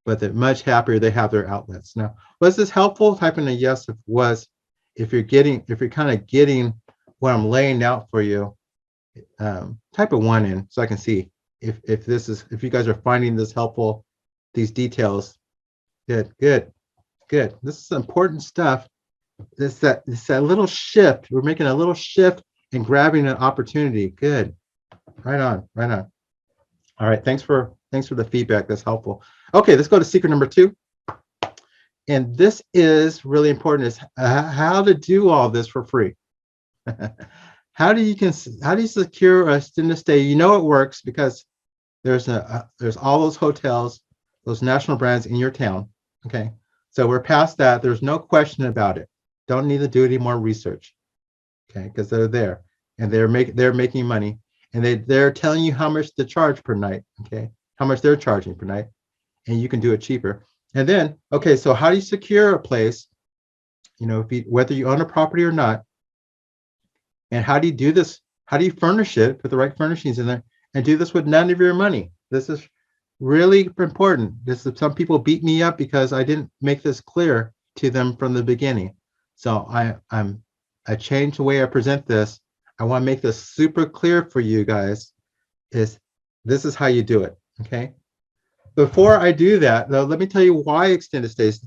but they're much happier they have their outlets. Now, was this helpful? Type in a yes if it was. If you're kind of getting what I'm laying out for you, type a 1 in so I can see if you guys are finding this helpful, these details. Good. This is important stuff. It's that little shift. We're making a little shift and grabbing an opportunity. Good. Right on. All right. Thanks for the feedback. That's helpful. Okay, let's go to secret number 2. And this is really important, is how to do all this for free. How do you secure a extended stay? You know it works because there's all those hotels, those national brands in your town. Okay, so we're past that. There's no question about it. Don't need to do any more research. Okay, because they're there and they're making money, and they're telling you how much to charge per night. Okay, how much they're charging per night, and you can do it cheaper. And then, okay, so how do you secure a place? You know, whether you own a property or not, and how do you do this? How do you furnish it, put the right furnishings in there, and do this with none of your money? This is really important. Some people beat me up because I didn't make this clear to them from the beginning. So I changed the way I present this. I want to make this super clear for you guys. This is how you do it. Okay. Before I do that, though, let me tell you why extended stays.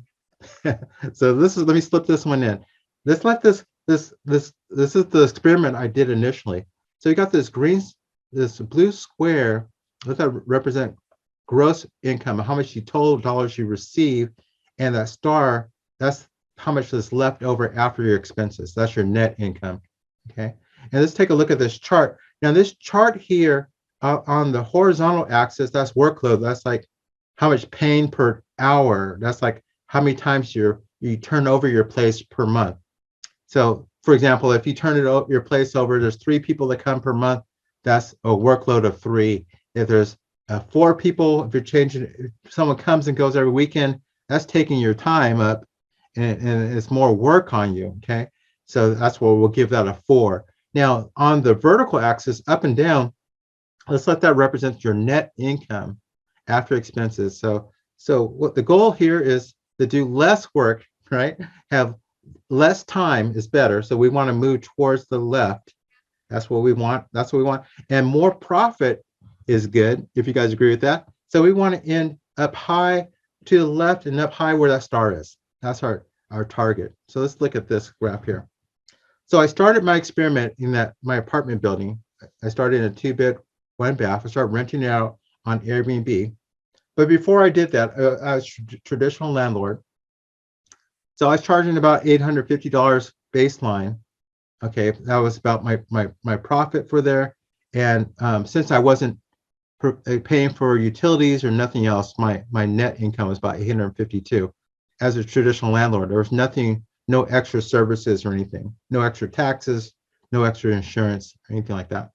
So let me slip this one in. This is the experiment I did initially. So you got this blue square. Let that represent gross income, how much total dollars you receive, and that star, that's how much is left over after your expenses. That's your net income. Okay. And let's take a look at this chart. Now, this chart here on the horizontal axis, that's workload. That's like how much paying per hour. That's like how many times you turn over your place per month. So, for example, if you turn your place over, there's 3 people that come per month. That's a workload of 3. If there's 4 people, if someone comes and goes every weekend, that's taking your time up, and it's more work on you. Okay, so that's where we'll give that a 4. Now, on the vertical axis, up and down, let's let that represent your net income after expenses. So what the goal here is to do less work, right? Have less time is better. So we want to move towards the left. That's what we want. And more profit is good, if you guys agree with that. So we want to end up high to the left and up high where that star is. That's our target. So let's look at this graph here. So I started my experiment in my apartment building. I started in a 2-bed, 1-bath. I started renting it out on Airbnb. But before I did that, I was traditional landlord. So I was charging about $850 baseline. Okay, that was about my profit for there. And since I wasn't paying for utilities or nothing else, my net income was about 852. As a traditional landlord, there was nothing, no extra services or anything, no extra taxes, no extra insurance, anything like that.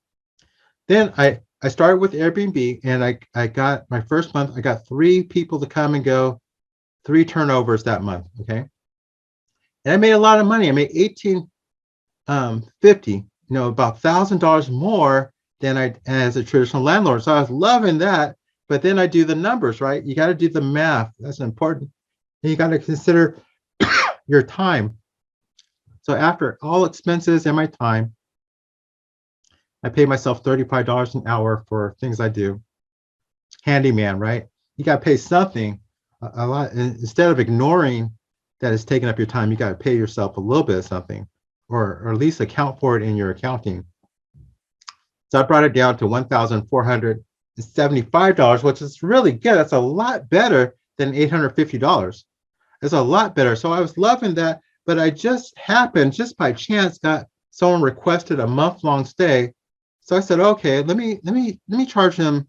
Then I started with Airbnb, and I got my first month. I got 3 people to come and go, 3 turnovers that month. Okay, and I made a lot of money. I made $1,850, about $1,000 more than I as a traditional landlord. So I was loving that. But then I do the numbers, right? You got to do the math. That's important. And you got to consider your time. So after all expenses and my time, I pay myself $35 an hour for things I do. Handyman, right? You got to pay something a lot. And instead of ignoring that it's taking up your time, you got to pay yourself a little bit of something, or at least account for it in your accounting. So I brought it down to $1,475, which is really good. That's a lot better than $850. It's a lot better. So I was loving that, but I just by chance, got someone requested a month-long stay. So I said, okay, let me charge them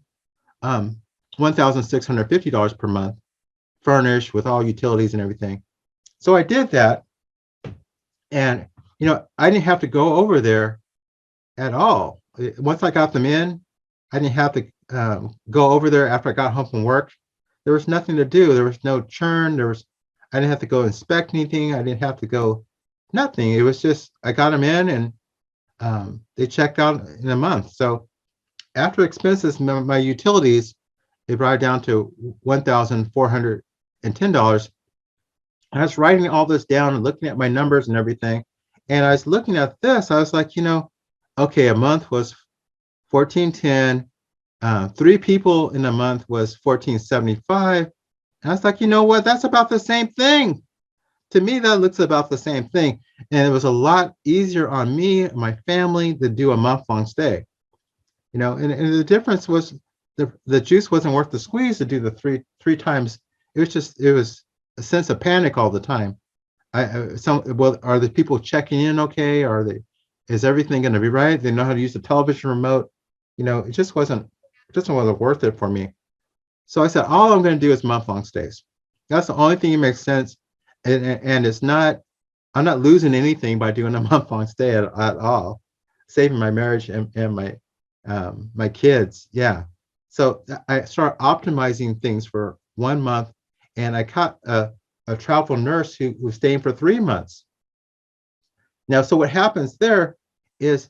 $1,650 per month, furnished with all utilities and everything. So I did that, and I didn't have to go over there at all. Once I got them in, I didn't have to go over there after I got home from work. There was nothing to do. There was no churn. I didn't have to go inspect anything. I didn't have to go nothing. It was just I got them in, and they checked out in a month. So after expenses, my utilities, they brought it down to $1,410. I was writing all this down and looking at my numbers and everything. And I was looking at this. I was like, okay, a month was 1410. 3 people in a month was 1475. And I was like, you know what? That's about the same thing. To me, that looks about the same thing. And it was a lot easier on me and my family to do a month-long stay. And the difference was the juice wasn't worth the squeeze to do the three times. It was a sense of panic all the time. Are the people checking in okay? Is everything going to be right? They know how to use the television remote. It just wasn't worth it for me. So I said, all I'm going to do is month-long stays. That's the only thing that makes sense. And I'm not losing anything by doing a month-long stay at all, saving my marriage and my kids. Yeah. So I started optimizing things for 1 month, and I caught a travel nurse who was staying for 3 months. Now, so what happens there is,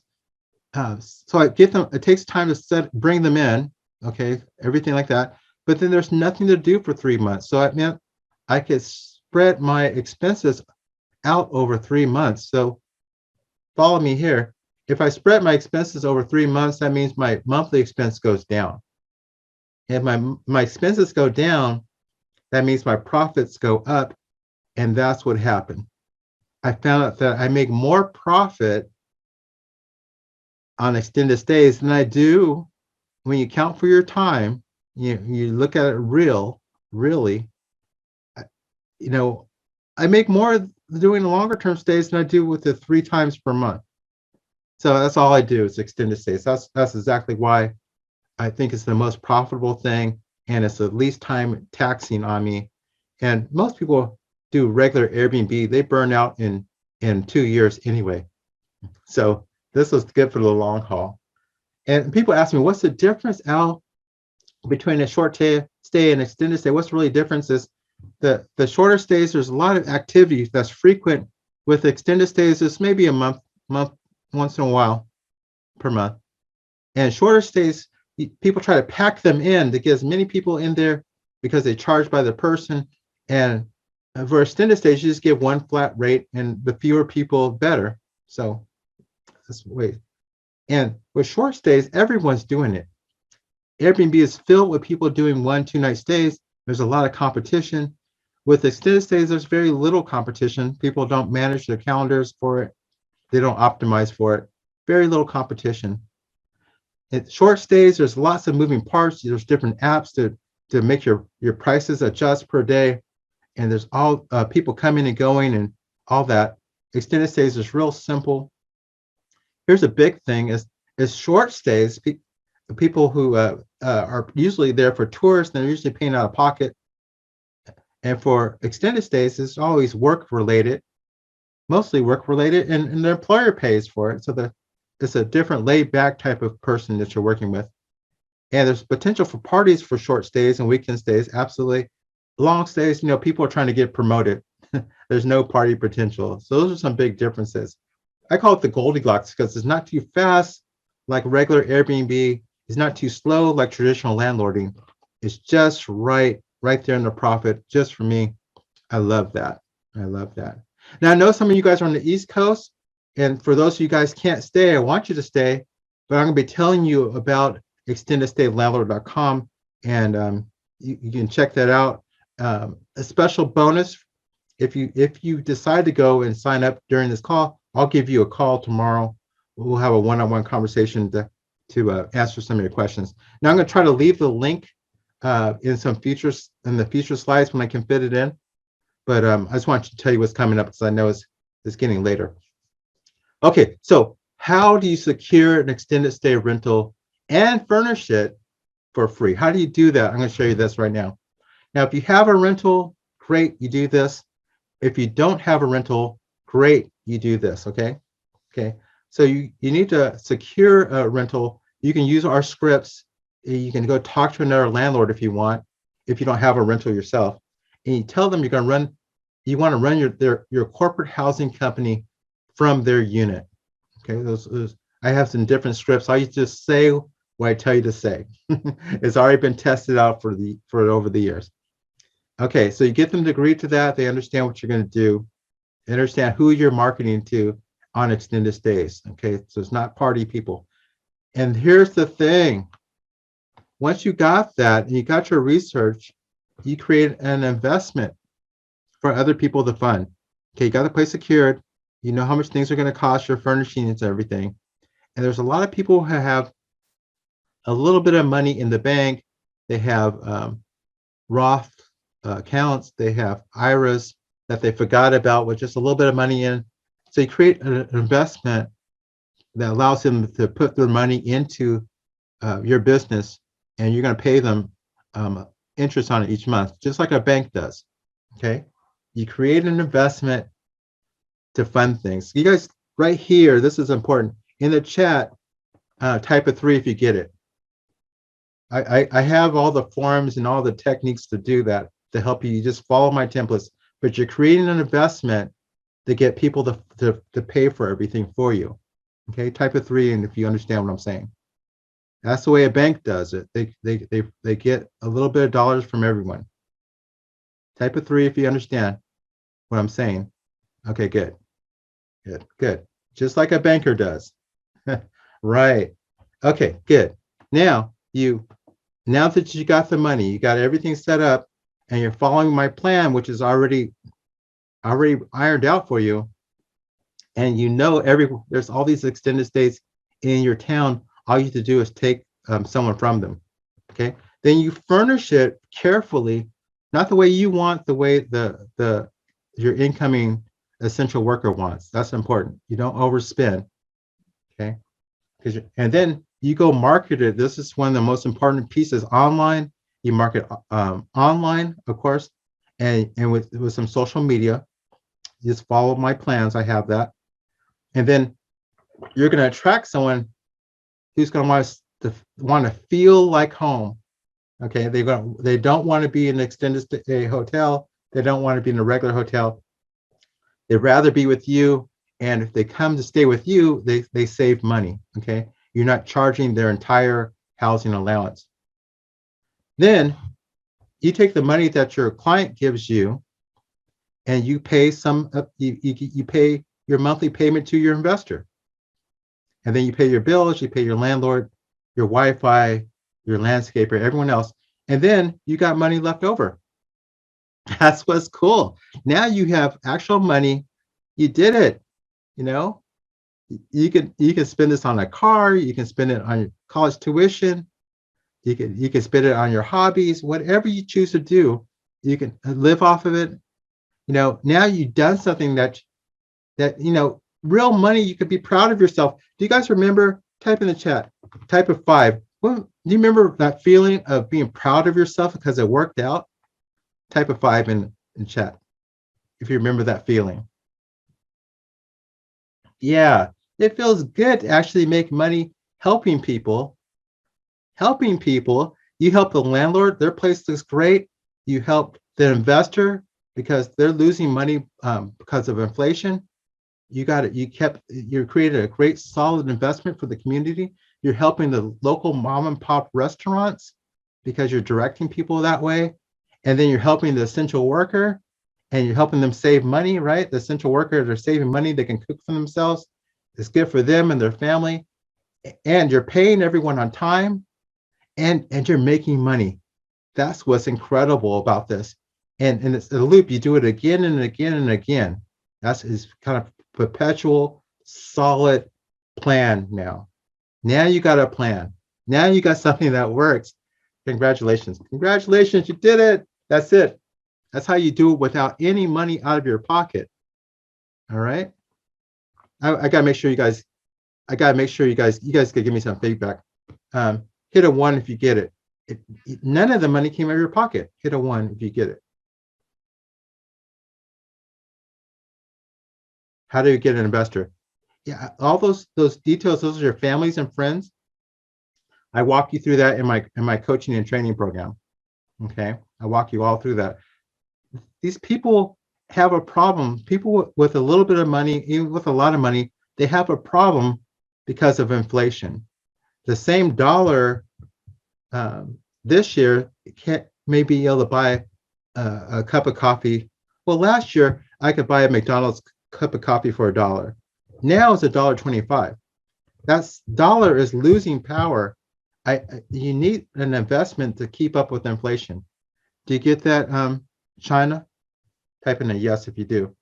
so I get them, it takes time to bring them in, okay, everything like that. But then there's nothing to do for 3 months. So it meant I could spread my expenses out over 3 months. So follow me here. If I spread my expenses over 3 months, that means my monthly expense goes down. If my expenses go down, that means my profits go up. And that's what happened. I found out that I make more profit on extended stays than I do when you count for your time. You look at it really, I make more doing longer term stays than I do with the 3 times per month. So that's all I do is extended stays. That's exactly why I think it's the most profitable thing, and it's the least time taxing on me. And most people do regular Airbnb, they burn out in 2 years anyway. So this was good for the long haul. And people ask me, what's the difference, Al, between a short stay and extended stay? What's really difference is the shorter stays, there's a lot of activity that's frequent. With extended stays, it's maybe a month once in a while per month. And shorter stays, people try to pack them in to get as many people in there because they charge by the person. And for extended stays, you just give one flat rate, and the fewer people, better. So that's the way. And with short stays, everyone's doing it. Airbnb is filled with people doing 1-2 night stays. There's a lot of competition. With extended stays, there's very little competition. People don't manage their calendars for it. They don't optimize for it. Very little competition. At short stays, there's lots of moving parts. There's different apps to make your prices adjust per day. And there's all people coming and going and all that. Extended stays is real simple. Here's a big thing is short stays. People who are usually there for tourists, they're usually paying out of pocket. And for extended stays, it's always work related, mostly work related, and the employer pays for it. So it's a different laid back type of person that you're working with. And there's potential for parties for short stays and weekend stays, absolutely. Long stays, people are trying to get promoted. There's no party potential. So those are some big differences. I call it the Goldilocks because it's not too fast like regular Airbnb. It's not too slow like traditional landlording. It's just right there in the profit, just for me. I love that. I love that. Now, I know some of you guys are on the East Coast, and for those of you guys can't stay, I want you to stay, but I'm going to be telling you about extendedstaylandlord.com, and you can check that out. A special bonus, if you decide to go and sign up during this call, I'll give you a call tomorrow. We'll have a one-on-one conversation to answer some of your questions. Now, I'm going to try to leave the link in the future slides when I can fit it in. But I just want to tell you what's coming up because I know it's getting later. Okay, so how do you secure an extended stay rental and furnish it for free? How do you do that? I'm going to show you this right now. Now, if you have a rental, great, you do this. If you don't have a rental, great, you do this, okay? Okay, so you need to secure a rental. You can use our scripts. You can go talk to another landlord if you want, if you don't have a rental yourself. And you tell them you want to run your corporate housing company from their unit. Okay, I have some different scripts. I just say what I tell you to say. It's already been tested out for over the years. Okay, so you get them to agree to that. They understand what you're going to do. They understand who you're marketing to on extended stays. Okay, so it's not party people. And here's the thing. Once you got that and you got your research, you create an investment for other people to fund. Okay, you got the place secured. You know how much things are going to cost, your furnishing and everything. And there's a lot of people who have a little bit of money in the bank. They have Roth accounts. They have IRAs that they forgot about with just a little bit of money in. So you create an investment that allows them to put their money into your business, and you're going to pay them interest on it each month, just like a bank does. Okay, you create an investment to fund things. You guys, right here, this is important. In the chat, type a 3 if you get it. I have all the forms and all the techniques to do that to help you. You just follow my templates, but you're creating an investment to get people to pay for everything for you. Okay, type a 3, and if you understand what I'm saying. That's the way a bank does it. They get a little bit of dollars from everyone. Type a 3 if you understand what I'm saying. Okay, good. Just like a banker does. Right. Okay, good. Now that you got the money, you got everything set up, and you're following my plan, which is already ironed out for you, and there's all these extended stays in your town. All you have to do is take someone from them. Okay, then you furnish it carefully, not the way you want, the way your incoming essential worker wants. That's important. You don't overspend. Okay, and then you go market it. This is one of the most important pieces. Online, you market online, of course, and with some social media. Just follow my plans. I have that, and then you're going to attract someone who's going to want to feel like home. Okay, they don't want to be in an extended stay hotel. They don't want to be in a regular hotel. They'd rather be with you, and if they come to stay with you, they save money. Okay, you're not charging their entire housing allowance. Then you take the money that your client gives you, and you pay you pay your monthly payment to your investor, and then you pay your bills, you pay your landlord, your Wi-Fi, your landscaper, everyone else, and then you got money left over. That's what's cool. Now you have actual money. You did it. You know, you can spend this on a car. You can spend it on your college tuition. You can spend it on your hobbies. Whatever you choose to do, you can live off of it. Now you've done something that real money. You could be proud of yourself. Do you guys remember? Type in the chat. Type of 5. Well, do you remember that feeling of being proud of yourself because it worked out? Type of 5 in chat if you remember that feeling. Yeah, it feels good to actually make money helping people. Helping people. You help the landlord, their place looks great. You help the investor because they're losing money because of inflation. You got it. You created a great solid investment for the community. You're helping the local mom and pop restaurants because you're directing people that way. And then you're helping the essential worker and you're helping them save money, right? The essential workers are saving money. They can cook for themselves. It's good for them and their family. And you're paying everyone on time and you're making money. That's what's incredible about this. And it's a loop. You do it again and again and again. That's is kind of perpetual, solid plan now. Now you got a plan. Now you got something that works. Congratulations. Congratulations. You did it. That's it. That's how you do it without any money out of your pocket. All right. I gotta make sure you guys could give me some feedback. Hit a 1 if you get it. None of the money came out of your pocket. Hit a 1 if you get it. How do you get an investor? Yeah, all those details, those are your families and friends. I walk you through that in my coaching and training program. Okay. I walk you all through that. These people have a problem. People with a little bit of money, even with a lot of money, they have a problem because of inflation. The same dollar this year can't maybe be able to buy a cup of coffee. Well, last year I could buy a McDonald's cup of coffee for $1. Now it's $1.25. That's dollar is losing power. You need an investment to keep up with inflation. Do you get that, China? Type in a yes if you do.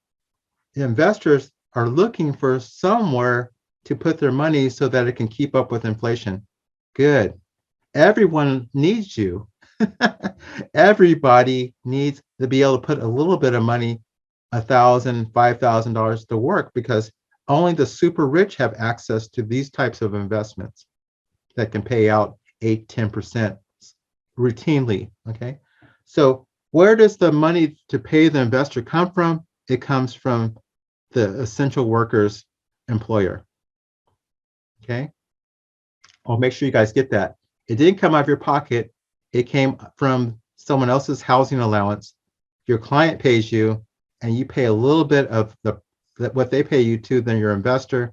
Investors are looking for somewhere to put their money so that it can keep up with inflation. Good. Everyone needs you. Everybody needs to be able to put a little bit of money, $1,000, $5,000 to work because only the super rich have access to these types of investments that can pay out 8, 10% routinely. Okay. So where does the money to pay the investor come from? It comes from the essential workers employer. Okay. I'll make sure you guys get that. It didn't come out of your pocket. It came from someone else's housing allowance. Your client pays you and you pay a little bit of what they pay you to, then your investor,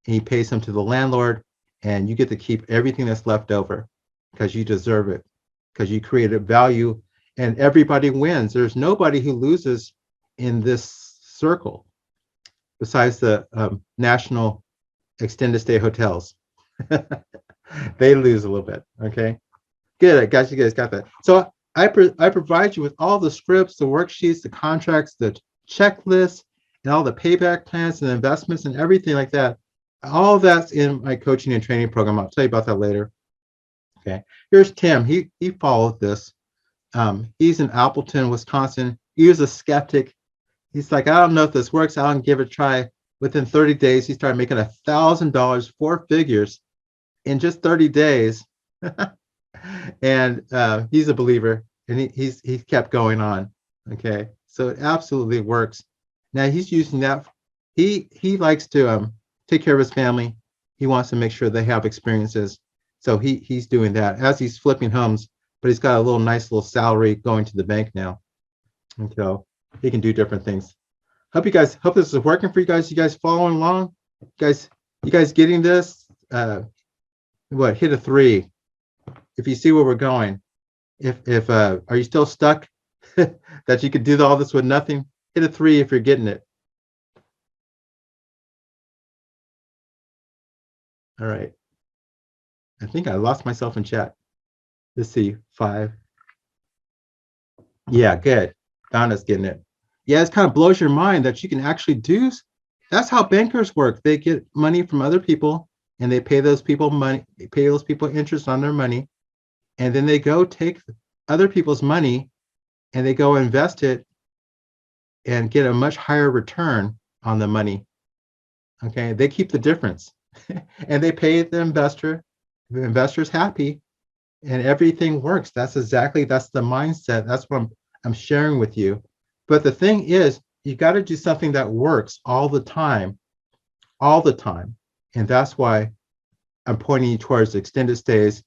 and he pays them to the landlord, and you get to keep everything that's left over because you deserve it, because you created value, and everybody wins. There's nobody who loses in this circle besides the national extended stay hotels. They lose a little bit. Okay, good. I guess you guys got that. So I provide you with all the scripts, the worksheets, the contracts, the checklists, and all the payback plans and investments and everything like that. All that's in my coaching and training program. I'll tell you about that later. Okay. Here's Tim. He followed this. He's in Appleton, Wisconsin. He was a skeptic. He's like, I don't know if this works. I'll give it a try. Within 30 days, he started making $1,000, 4 figures in just 30 days. And he's a believer, and he kept going on. Okay. So it absolutely works. Now he's using that. He likes to take care of his family. He wants to make sure they have experiences. So he's doing that as he's flipping homes, but he's got a nice little salary going to the bank now. And so he can do different things. Hope this is working for you guys. You guys following along? You guys getting this? Hit a 3 if you see where we're going. If are you still stuck that you could do all this with nothing? Hit a 3 if you're getting it. All right. I think I lost myself in chat. Let's see, 5. Yeah, good. Donna's getting it. Yeah, it kind of blows your mind that you can actually do. That's how bankers work. They get money from other people and they pay those people money, they pay those people interest on their money, and then they go take other people's money and they go invest it and get a much higher return on the money. Okay, they keep the difference and they pay the investor. The investor's happy and everything works. That's the mindset. That's what I'm sharing with you. But the thing is, you got to do something that works all the time, all the time. And that's why I'm pointing you towards extended stays.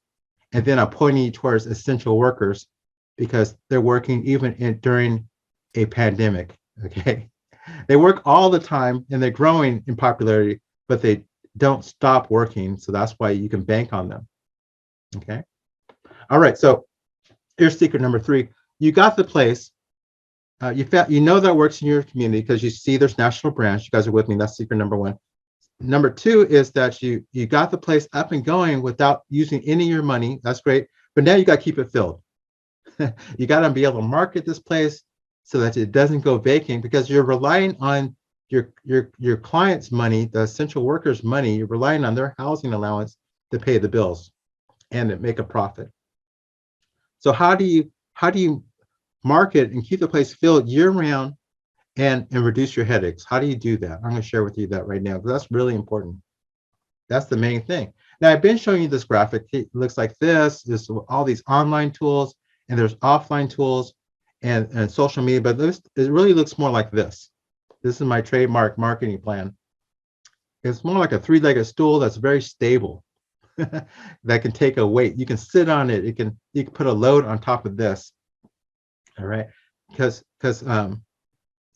And then I'm pointing you towards essential workers because they're working even during a pandemic. Okay. They work all the time and they're growing in popularity, but they don't stop working. So that's why you can bank on them. Okay. All right. So here's secret number 3. You got the place. You know that works in your community because you see there's national brands. You guys are with me. That's secret number 1. Number 2 is that you got the place up and going without using any of your money. That's great. But now you got to keep it filled. You got to be able to market this place so that it doesn't go vacant because you're relying on your client's money, the essential workers' money. You're relying on their housing allowance to pay the bills and to make a profit. So how do you market and keep the place filled year round and reduce your headaches? How do you do that? I'm going to share with you that right now because that's really important. That's the main thing. Now, I've been showing you this graphic. It looks like this. There's all these online tools and there's offline tools and social media, but it really looks more like this. This is my trademark marketing plan. It's more like a 3-legged stool that's very stable that can take a weight. You can sit on it. You can put a load on top of this. All right, because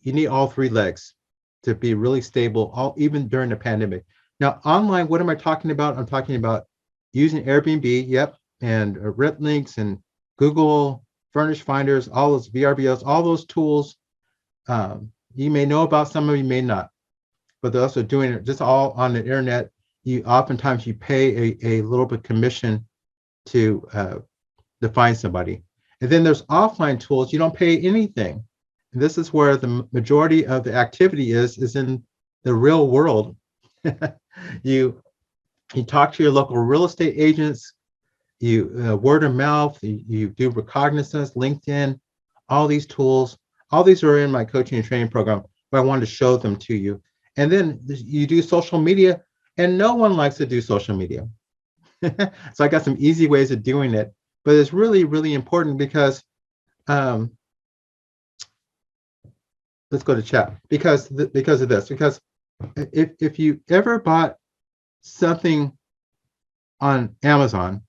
you need all 3 legs to be really stable, even during the pandemic. Now, online, what am I talking about? I'm talking about using Airbnb, yep, and rent links and Google, Furnish finders, all those VRBOs, all those tools. You may know about some of you may not, but they're also doing it just all on the internet. Oftentimes you pay a little bit commission to find somebody. And then there's offline tools. You don't pay anything. And this is where the majority of the activity is in the real world. You talk to your local real estate agents, you word of mouth, you do recognizance, LinkedIn, all these tools. All these are in my coaching and training program, but I wanted to show them to you. And then you do social media, and no one likes to do social media. So I got some easy ways of doing it, but it's really, really important because let's go to chat because of this. Because if you ever bought something on Amazon,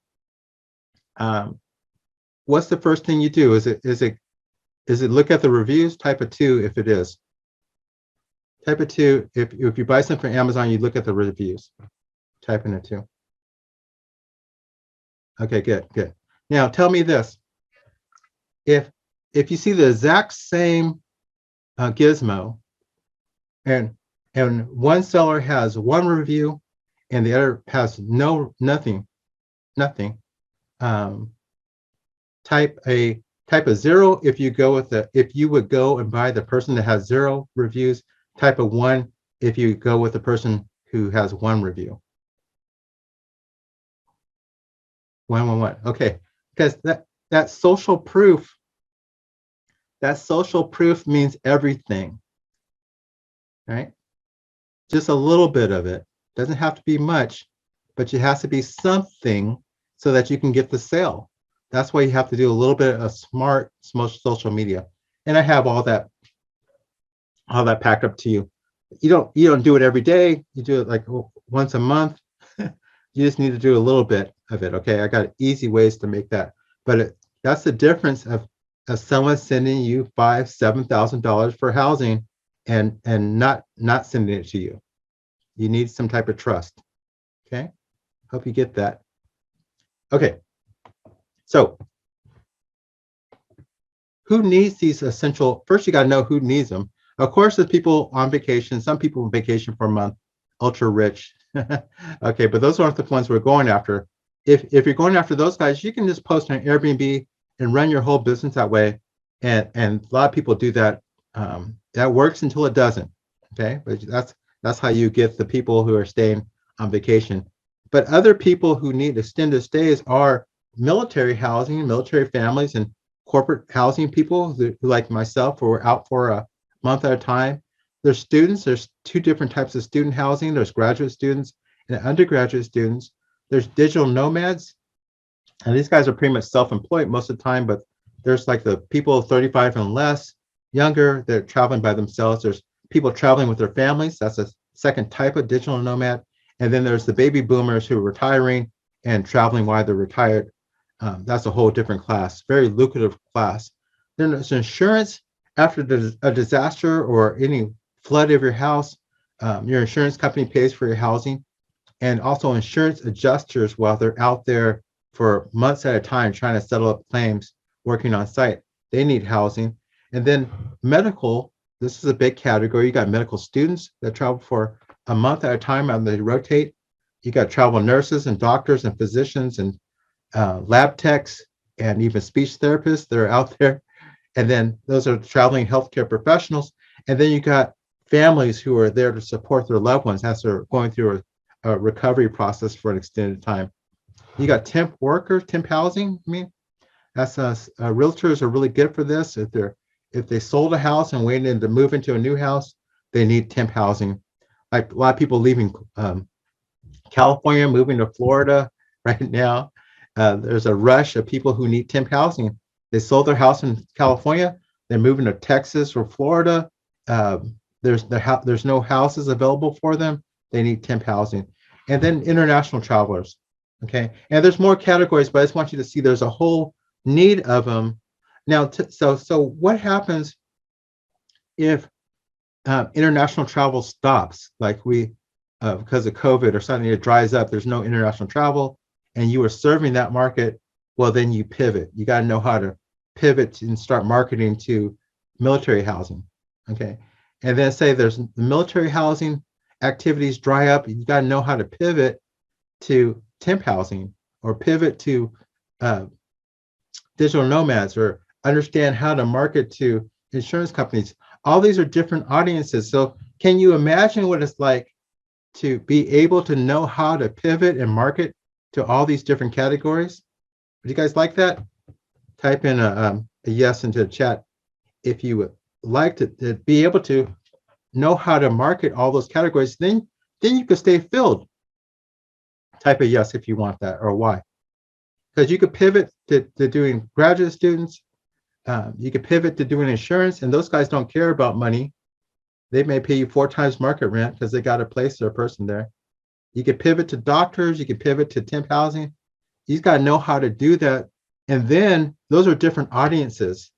what's the first thing you do? Is it look at the reviews? Type a 2 if it is. Type a 2 if you buy something from Amazon, you look at the reviews. Type in a 2. Okay, good. Now tell me this: if you see the exact same gizmo, and one seller has 1 review, and the other has nothing, type a 0 if you would go and buy the person that has 0 reviews. Type a 1 if you go with the person who has 1 review. 1. Okay, because that social proof means everything, right? Just a little bit of it. Doesn't have to be much, but it has to be something so that you can get the sale. That's why you have to do a little bit of smart social media. And I have all that packed up to you. You don't do it every day. You do it like once a month. You just need to do a little bit of it. Okay, I got easy ways to make that. But that's the difference of someone sending you $5,000-$7,000 for housing and not sending it to you. You need some type of trust. Okay, hope you get that. Okay, so who needs these essential? First, you got to know who needs them. Of course, there's people on vacation. Some people on vacation for a month, ultra rich. Okay, but those aren't the ones we're going after. if you're going after those guys, you can just post on Airbnb and run your whole business that way. And a lot of people do that. That works until it doesn't. Okay, but that's how you get the people who are staying on vacation. But other people who need extended stays are military housing, military families, and corporate housing people who like myself, who are out for a month at a time. There's students. There's two different types of student housing. There's graduate students and undergraduate students. There's digital nomads, and these guys are pretty much self-employed most of the time, but there's like the people 35 and less, younger, they're traveling by themselves. There's people traveling with their families. That's a second type of digital nomad. And then there's the baby boomers who are retiring and traveling while they're retired. That's a whole different class, very lucrative class. Then there's insurance after a disaster or any flood of your house. Your insurance company pays for your housing, and also insurance adjusters while they're out there for months at a time trying to settle up claims, working on site. They need housing. And then medical, this is a big category. You got medical students that travel for a month at a time and they rotate. You got travel nurses and doctors and physicians and lab techs and even speech therapists that are out there. And then those are traveling healthcare professionals. And then you got families who are there to support their loved ones as they're going through a recovery process for an extended time. You got temp workers, temp housing. I mean, that's realtors are really good for this. If they sold a house and waited to move into a new house, they need temp housing. Like a lot of people leaving California, moving to Florida right now. There's a rush of people who need temp housing. They sold their house in California, they're moving to Texas or Florida. There's no houses available for them. They need temp housing. And then international travelers. Okay, and there's more categories, but I just want you to see there's a whole need of them. Now, so what happens if international travel stops, like because of COVID or something, it dries up, there's no international travel, and you are serving that market, well, then you pivot. You got to know how to pivot and start marketing to military housing, okay? And then say there's the military housing activities dry up, you got to know how to pivot to temp housing or pivot to digital nomads or understand how to market to insurance companies. All these are different audiences. So can you imagine what it's like to be able to know how to pivot and market to all these different categories? Would you guys like that? Type in a yes into the chat if you would like to be able to know how to market all those categories. Then you could stay filled. Type a yes if you want that, or why. Because you could pivot to doing graduate students. You could pivot to doing insurance, and those guys don't care about money. They may pay you 4 times market rent because they got to place their person there. You could pivot to doctors. You could pivot to temp housing. You got to know how to do that. And then those are different audiences,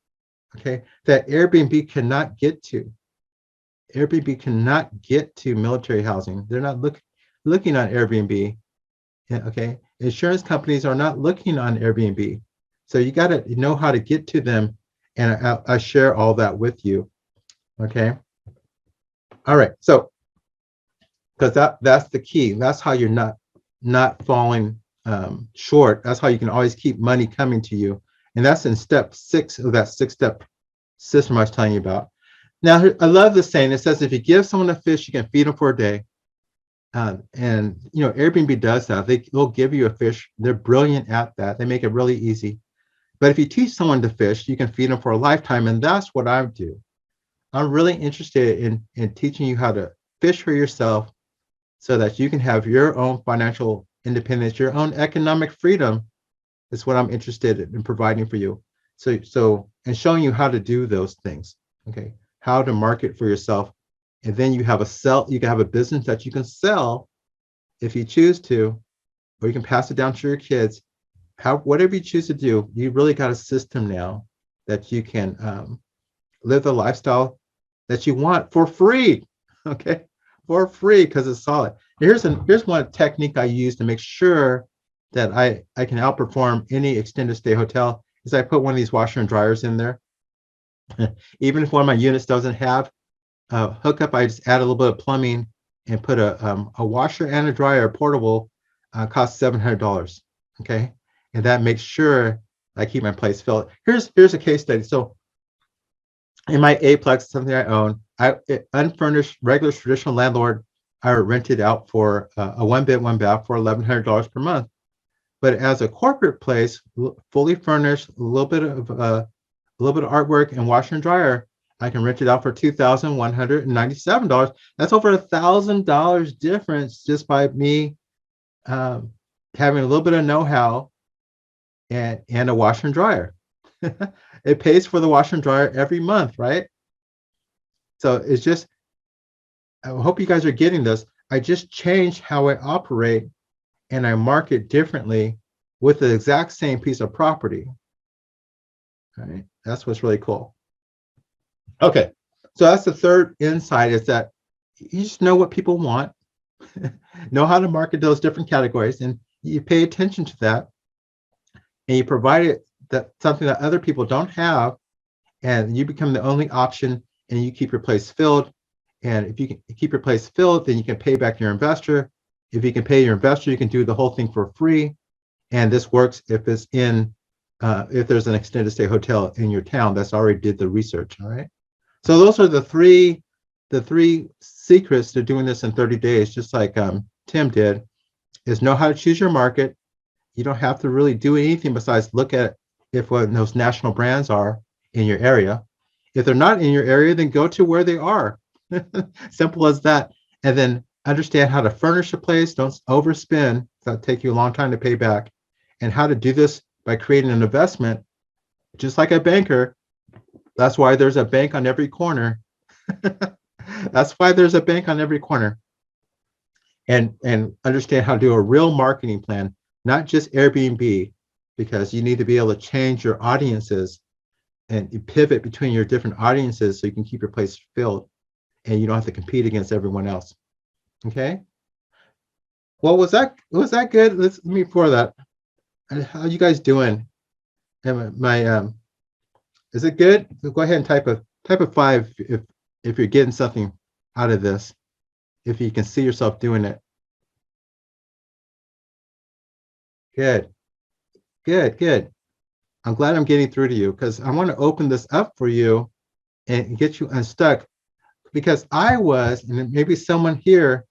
okay, that Airbnb cannot get to. Airbnb cannot get to military housing. They're not looking on Airbnb. Okay, insurance companies are not looking on Airbnb. So you got to know how to get to them, and I share all that with you. Okay. All right. So, because that's the key. That's how you're not falling short. That's how you can always keep money coming to you, and that's in step 6 of that 6-step system I was telling you about. Now, I love this saying. It says, if you give someone a fish, you can feed them for a day. And you know, Airbnb does that. They'll give you a fish. They're brilliant at that. They make it really easy. But if you teach someone to fish, you can feed them for a lifetime. And that's what I do. I'm really interested in teaching you how to fish for yourself so that you can have your own financial independence, your own economic freedom is what I'm interested in providing for you. So and showing you how to do those things, okay? How to market for yourself. And then you can have a business that you can sell if you choose to, or you can pass it down to your kids. Whatever you choose to do, you really got a system now that you can live the lifestyle that you want for free, okay? For free, because it's solid. Here's one technique I use to make sure that I can outperform any extended stay hotel is I put one of these washer and dryers in there. Even if one of my units doesn't have hookup, I just add a little bit of plumbing and put a washer and a dryer portable, costs $700. Okay. And that makes sure I keep my place filled. Here's a case study. So in my Aplex, something I own, unfurnished, regular traditional landlord, I rented out for a one bed, one bath for $1,100 per month. But as a corporate place, fully furnished, a little bit of artwork and washer and dryer, I can rent it out for $2,197. That's over $1,000 difference just by me um, having a little bit of know-how and a washer and dryer. It pays for the washer and dryer every month, right? So it's just, I hope you guys are getting this. I just changed how I operate and I market differently with the exact same piece of property. All right, that's what's really cool. Okay, so that's the third insight is that you just know what people want, know how to market those different categories, and you pay attention to that, and you provide it that something that other people don't have, and you become the only option, and you keep your place filled. And if you can keep your place filled, then you can pay back your investor. If you can pay your investor, you can do the whole thing for free. And this works if it's if there's an extended stay hotel in your town that's already did the research. All right. So those are the three secrets to doing this in 30 days, just like Tim did, is know how to choose your market. You don't have to really do anything besides look at if what those national brands are in your area. If they're not in your area, then go to where they are. Simple as that. And then understand how to furnish a place. Don't overspend. That'll take you a long time to pay back. And how to do this by creating an investment, just like a banker. That's why there's a bank on every corner. That's why there's a bank on every corner. And understand how to do a real marketing plan, not just Airbnb, because you need to be able to change your audiences and you pivot between your different audiences so you can keep your place filled and you don't have to compete against everyone else. Okay. Well, was that good? Let me pour that. How you guys doing? Is it good? Go ahead and type a 5 if you're getting something out of this. If you can see yourself doing it. Good, good. I'm glad I'm getting through to you because I want to open this up for you and get you unstuck because and maybe someone here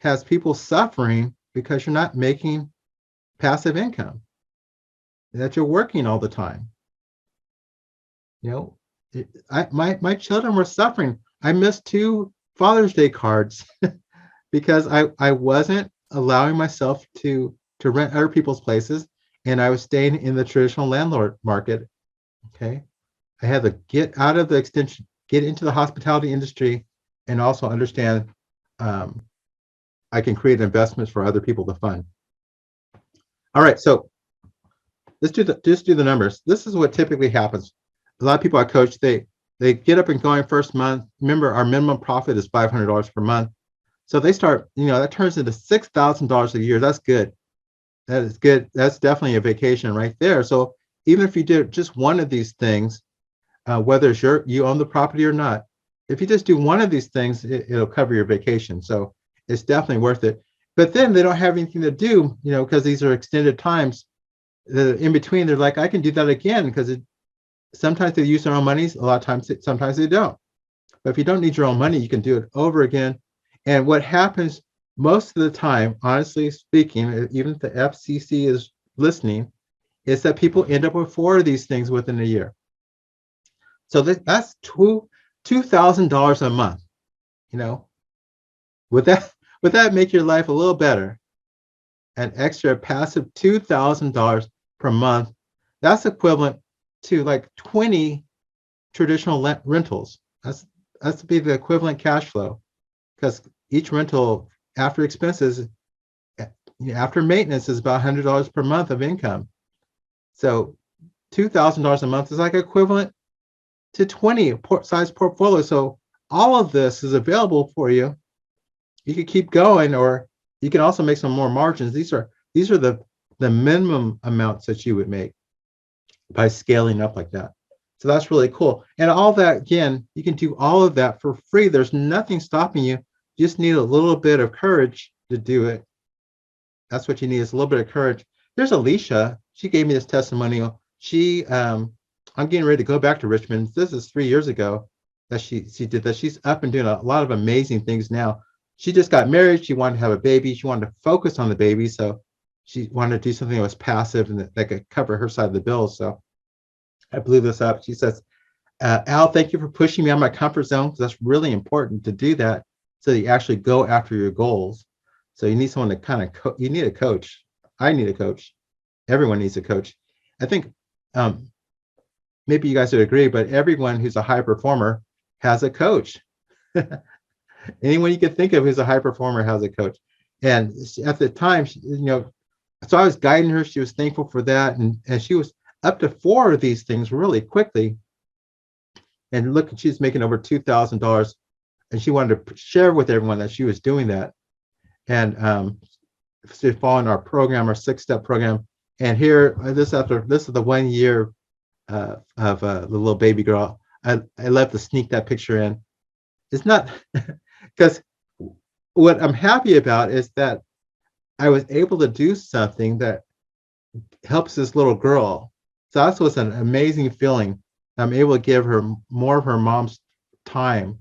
has people suffering because you're not making passive income, that you're working all the time. You know, my children were suffering. I missed 2 Father's Day cards because I wasn't allowing myself to rent other people's places, and I was staying in the traditional landlord market. Okay, I had to get out of the extension, get into the hospitality industry, and also understand I can create investments for other people to fund. All right, so let's just do the numbers. This is what typically happens. A lot of people I coach, they get up and going first month. Remember, our minimum profit is $500 per month. So they start, that turns into $6,000 a year. That's good. That is good. That's definitely a vacation right there. So even if you did just one of these things, whether it's you own the property or not, if you just do one of these things, it'll cover your vacation. So it's definitely worth it. But then they don't have anything to do, because these are extended times. In between, they're like, I can do that again because sometimes they use their own money. A lot of times, sometimes they don't. But if you don't need your own money, you can do it over again. And what happens most of the time, honestly speaking, even if the FCC is listening, is that people end up with 4 of these things within a year. So that's $2,000 a month. Would that make your life a little better? An extra passive $2,000 per month. That's equivalent to like 20 traditional rentals. That's to be the equivalent cash flow, because each rental after expenses, after maintenance, is about $100 per month of income. So $2,000 a month is like equivalent to 20 size portfolio. So all of this is available for you. You can keep going, or you can also make some more margins. These are the minimum amounts that you would make by scaling up like that. So that's really cool. And all that, again, you can do all of that for free. There's nothing stopping you. You just need a little bit of courage to do it. That's what you need, is a little bit of courage. There's Alicia. She gave me this testimonial. I'm getting ready to go back to Richmond. This is 3 years ago that she did that. She's up and doing a lot of amazing things now. She just got married. She wanted to have a baby. She wanted to focus on the baby. So she wanted to do something that was passive and that could cover her side of the bill. So I blew this up. She says, Al, thank you for pushing me out of my comfort zone, because that's really important to do that so that you actually go after your goals. So you need someone to kind of, you need a coach. I need a coach. Everyone needs a coach. I think maybe you guys would agree, but everyone who's a high performer has a coach. Anyone you can think of who's a high performer has a coach. And at the time, so I was guiding her. She was thankful for that. And she was up to 4 of these things really quickly. And look, she's making over $2,000. And she wanted to share with everyone that she was doing that. And to follow in our program, our 6-step program. And here, this is the 1 year of the little baby girl. I love to sneak that picture in. It's not because what I'm happy about is that I was able to do something that helps this little girl. So that's what's an amazing feeling. I'm able to give her more of her mom's time.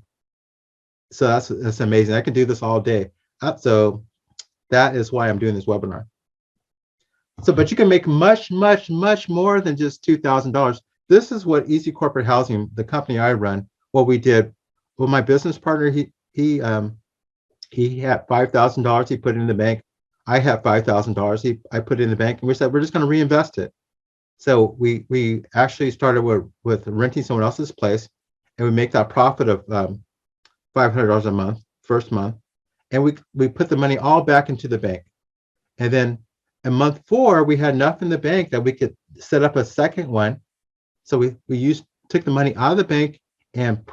So that's amazing. I can do this all day. So that is why I'm doing this webinar. So, but you can make much, much, much more than just $2,000. This is what Easy Corporate Housing, the company I run, what we did. Well, my business partner, he had $5,000. He put it in the bank. I had $5,000. I put it in the bank, and we said we're just going to reinvest it. So we actually started with renting someone else's place, and we make that profit of $500 a month, first month, and we put the money all back into the bank. And then in month 4, we had enough in the bank that we could set up a second one. So we took the money out of the bank and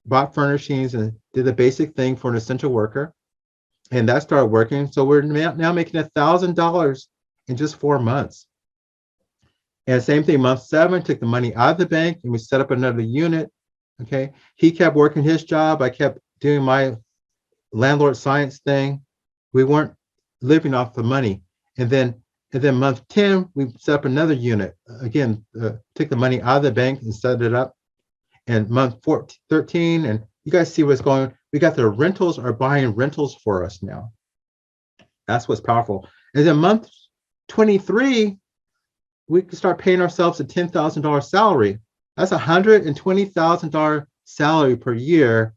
bought furnishings and did the basic thing for an essential worker, and that started working. So we're now making $1,000 in just 4 months. And same thing, month 7, took the money out of the bank and we set up another unit. Okay, he kept working his job. I kept doing my landlord science thing. We weren't living off the money. And then month 10, we set up another unit. Again, took the money out of the bank and set it up. And month 13, and you guys see what's going on. We got the rentals are buying rentals for us now. That's what's powerful. And then month 23, we can start paying ourselves a $10,000 salary. That's $120,000 salary per year.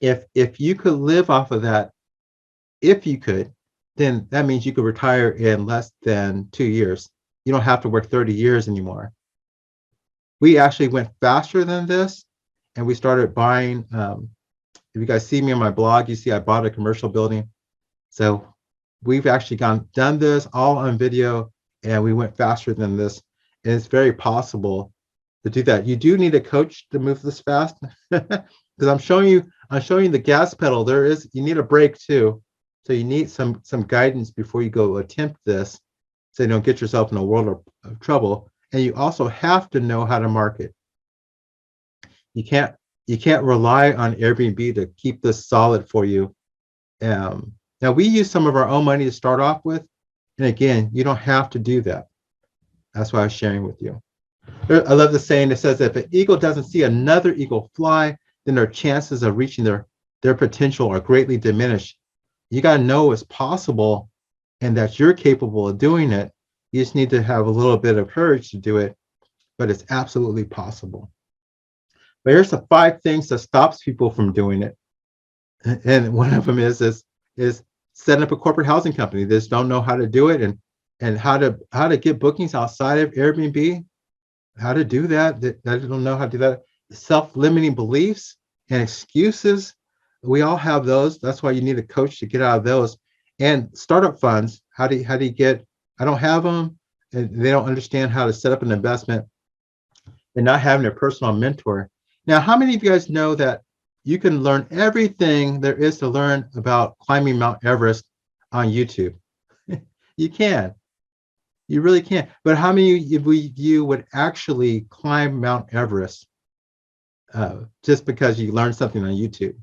If you could live off of that, if you could, then that means you could retire in less than 2 years. You don't have to work 30 years anymore. We actually went faster than this, and we started buying. If you guys see me on my blog, you see I bought a commercial building. So we've actually done this all on video, and we went faster than this. And it's very possible to do that. You do need a coach to move this fast, because I'm showing you the gas pedal. You need a brake too. So you need some guidance before you go attempt this, so you don't get yourself in a world of trouble. And you also have to know how to market. You can't rely on Airbnb to keep this solid for you. Now we use some of our own money to start off with, and again, you don't have to do that. That's why I'm sharing with you. I love the saying that says, if an eagle doesn't see another eagle fly, then their chances of reaching their potential are greatly diminished. You got to know it's possible and that you're capable of doing it. You just need to have a little bit of courage to do it, but it's absolutely possible. But here's the 5 things that stops people from doing it. And one of them is setting up a corporate housing company. They just don't know how to do it, and how to get bookings outside of Airbnb, how to do that. They don't know how to do that. Self-limiting beliefs and excuses. We all have those. That's why you need a coach to get out of those. And startup funds. How do you get? I don't have them, and they don't understand how to set up an investment, and not having a personal mentor. Now, how many of you guys know that you can learn everything there is to learn about climbing Mount Everest on YouTube? You can. You really can. But how many of you would actually climb Mount Everest just because you learned something on YouTube?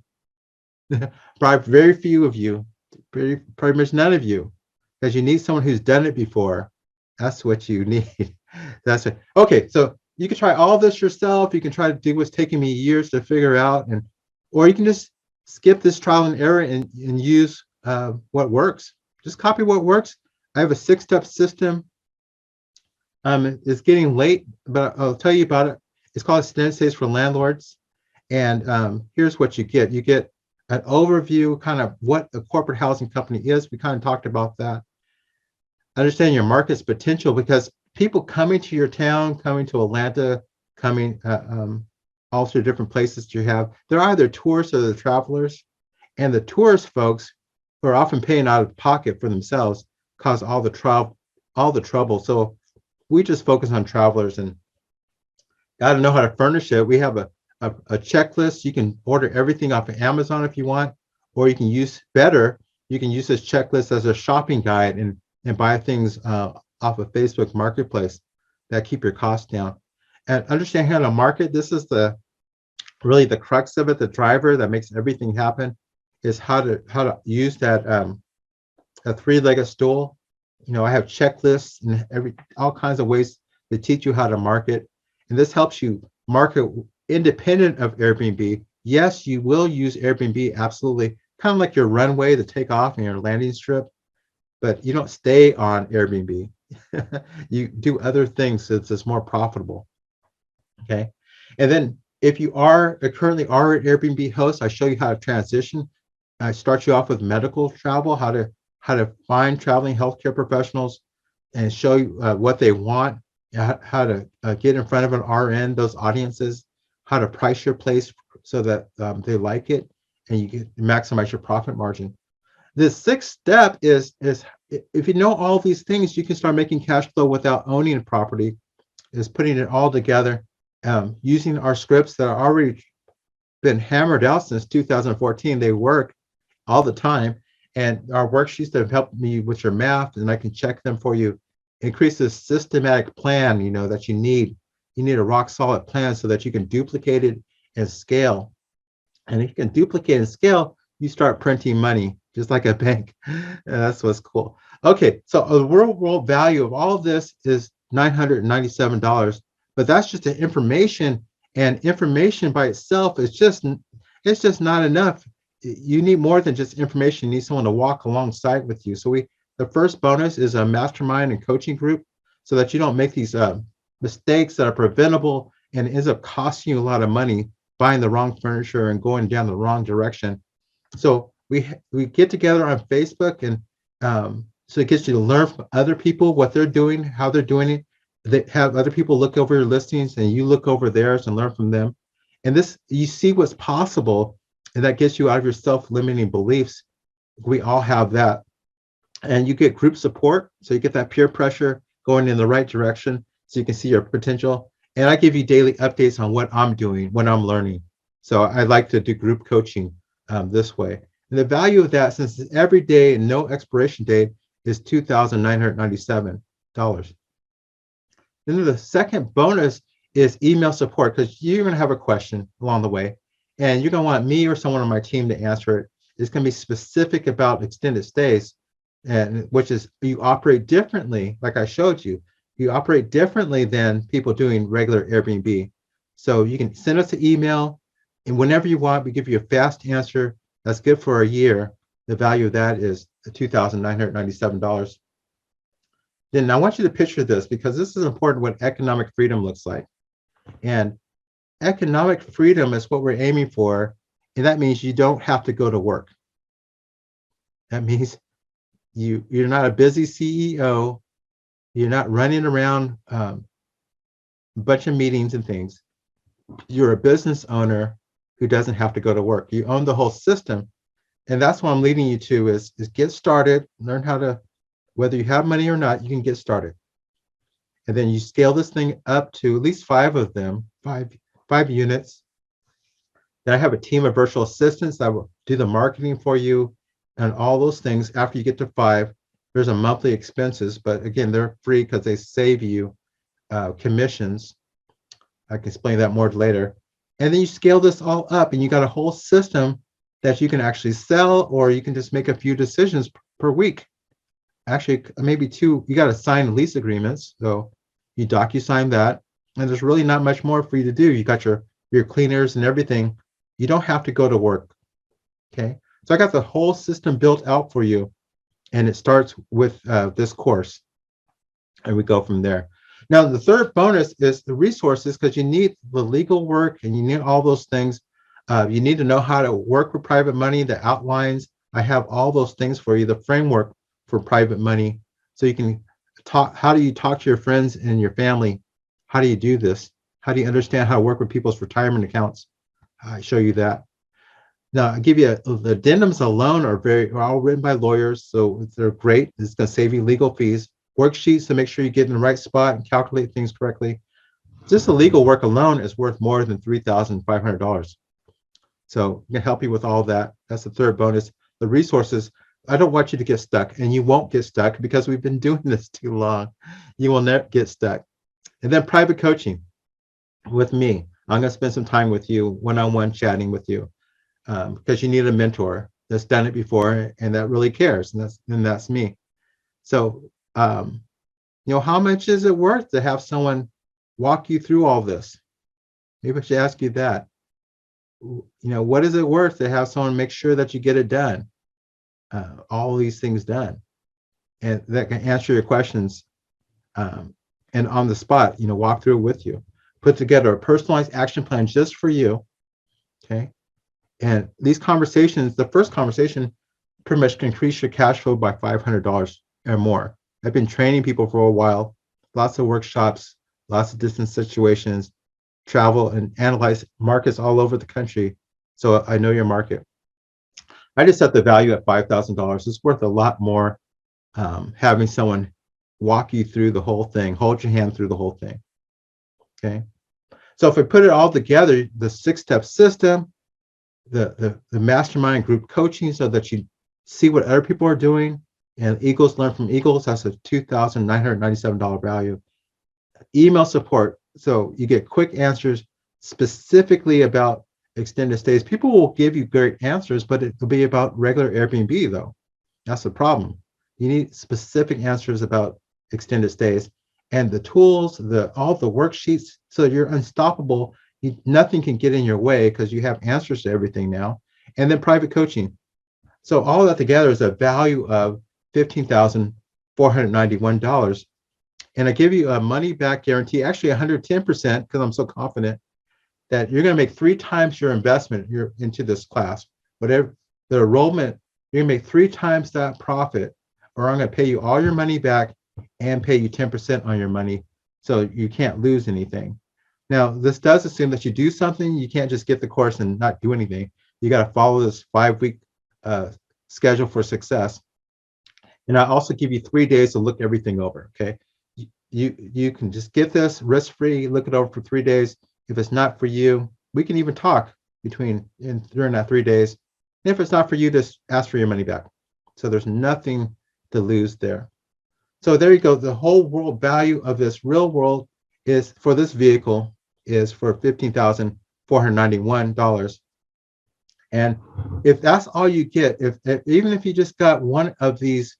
Probably very few of you, pretty much none of you. because you need someone who's done it before. That's what you need. That's it. Okay, so you can try all this yourself. You can try to do what's taking me years to figure out, and or you can just skip this trial and error and use what works. Just copy what works. I have a 6-step system. It's getting late, but I'll tell you about it. It's called Extended Stays for Landlords. And here's what you get. You get an overview, kind of what a corporate housing company is. We kind of talked about that. Understand your market's potential, because people coming to your town, coming to Atlanta, coming all through different places you have, they're either tourists or they're travelers. And the tourist folks, who are often paying out of pocket for themselves, cause all the trouble. So we just focus on travelers and got to know how to furnish it. We have a checklist. You can order everything off of Amazon if you want, or you can use this checklist as a shopping guide and buy things off of Facebook Marketplace that keep your costs down. And understand how to market. This is really the crux of it. The driver that makes everything happen is how to use that a 3-legged stool. I have checklists and all kinds of ways to teach you how to market. And this helps you market independent of Airbnb. Yes, you will use Airbnb, absolutely, kind of like your runway to take off and your landing strip, but you don't stay on Airbnb. You do other things so it's more profitable. Okay. And then if you currently are an Airbnb host, I show you how to transition. I start you off with medical travel, how to find traveling healthcare professionals and show you what they want, how to get in front of an RN, those audiences, how to price your place so that they like it and you can maximize your profit margin. The 6th step is if you know all these things, you can start making cash flow without owning a property, is putting it all together, using our scripts that are already been hammered out since 2014. They work all the time. And our worksheets that have helped me with your math, and I can check them for you. Increase this systematic plan, that you need. You need a rock solid plan so that you can duplicate it and scale. And if you can duplicate and scale, you start printing money, just like a bank. And that's what's cool. Okay, so the real world value of all of this is $997, but that's just the information, and information by itself is just not enough. You need more than just information. You need someone to walk alongside with you. So the first bonus is a mastermind and coaching group, so that you don't make these mistakes that are preventable and ends up costing you a lot of money buying the wrong furniture and going down the wrong direction. So we get together on Facebook, and so it gets you to learn from other people, what they're doing, how they're doing it. They have other people look over your listings and you look over theirs and learn from them. And this, you see what's possible, and that gets you out of your self-limiting beliefs. We all have that. And you get group support, so you get that peer pressure going in the right direction so you can see your potential. And I give you daily updates on what I'm doing, what I'm learning. So I like to do group coaching this way. And the value of that, since it's every day and no expiration date, is $2,997. Then the second bonus is email support, because you're going to have a question along the way, and you're going to want me or someone on my team to answer it. It's going to be specific about extended stays, and which is you operate differently, like I showed you. You operate differently than people doing regular Airbnb. So you can send us an email, and whenever you want, we give you a fast answer. That's good for a year. The value of that is $2,997. Then I want you to picture this, because this is important, what economic freedom looks like. And economic freedom is what we're aiming for. And that means you don't have to go to work. That means you're not a busy CEO. You're not running around a bunch of meetings and things. You're a business owner who doesn't have to go to work. You own the whole system. And that's what I'm leading you to is get started, learn how to, whether you have money or not, you can get started. And then you scale this thing up to at least 5 of them, five units. Then I have a team of virtual assistants that will do the marketing for you and all those things. After you get to 5, there's a monthly expenses, but again, they're free because they save you commissions. I can explain that more later. And then you scale this all up, and you got a whole system that you can actually sell, or you can just make a few decisions per week. actually maybe two. You got to sign lease agreements. So you docu-sign that, and there's really not much more for you to do. You got your cleaners and everything. You don't have to go to work. Okay. So I got the whole system built out for you, and it starts with this course, and we go from there. Now, the third bonus is the resources, because you need the legal work and you need all those things. You need to know how to work with private money, the outlines. I have all those things for you, the framework for private money. So you can talk, how do you talk to your friends and your family? How do you do this? How do you understand how to work with people's retirement accounts? I show you that. Now, I'll give you the addendums alone are all written by lawyers, so they're great. It's going to save you legal fees. Worksheets to make sure you get in the right spot and calculate things correctly. Just the legal work alone is worth more than $3,500. So I can help you with all that. That's the third bonus. The resources, I don't want you to get stuck, and you won't get stuck because we've been doing this too long. You will never get stuck. And then private coaching with me. I'm going to spend some time with you, one-on-one chatting with you, because you need a mentor that's done it before and that really cares, and that's me. So, how much is it worth to have someone walk you through all this? Maybe I should ask you that. What is it worth to have someone make sure that you get it done, all these things done, and that can answer your questions, and on the spot, walk through it with you, put together a personalized action plan just for you. Okay. And these conversations, the first conversation pretty much can increase your cash flow by $500 or more. I've been training people for a while, lots of workshops, lots of different situations, travel and analyze markets all over the country. So I know your market. I just set the value at $5,000. It's worth a lot more having someone walk you through the whole thing, hold your hand through the whole thing. Okay. So if we put it all together, the 6-step system, the mastermind group coaching, so that you see what other people are doing, and Eagles learn from Eagles, that's a $2,997 value. Email support, so you get quick answers specifically about extended stays. People will give you great answers, but it will be about regular Airbnb though. That's the problem. You need specific answers about extended stays, and the tools, all the worksheets, so you're unstoppable. Nothing can get in your way because you have answers to everything now. And then private coaching. So all of that together is a value of $15,491. And I give you a money back guarantee, actually 110%, because I'm so confident that you're going to make 3 times your investment into this class. Whatever the enrollment, you're going to make 3 times that profit, or I'm going to pay you all your money back and pay you 10% on your money. So you can't lose anything. Now, this does assume that you do something. You can't just get the course and not do anything. You got to follow this 5-week schedule for success. And I also give you 3 days to look everything over. Okay, you can just get this risk-free, look it over for 3 days. If it's not for you, we can even talk during that 3 days. And if it's not for you, just ask for your money back. So there's nothing to lose there. So there you go. The whole world value of this real world is for this vehicle is for $15,491. And if that's all you get, if even if you just got one of these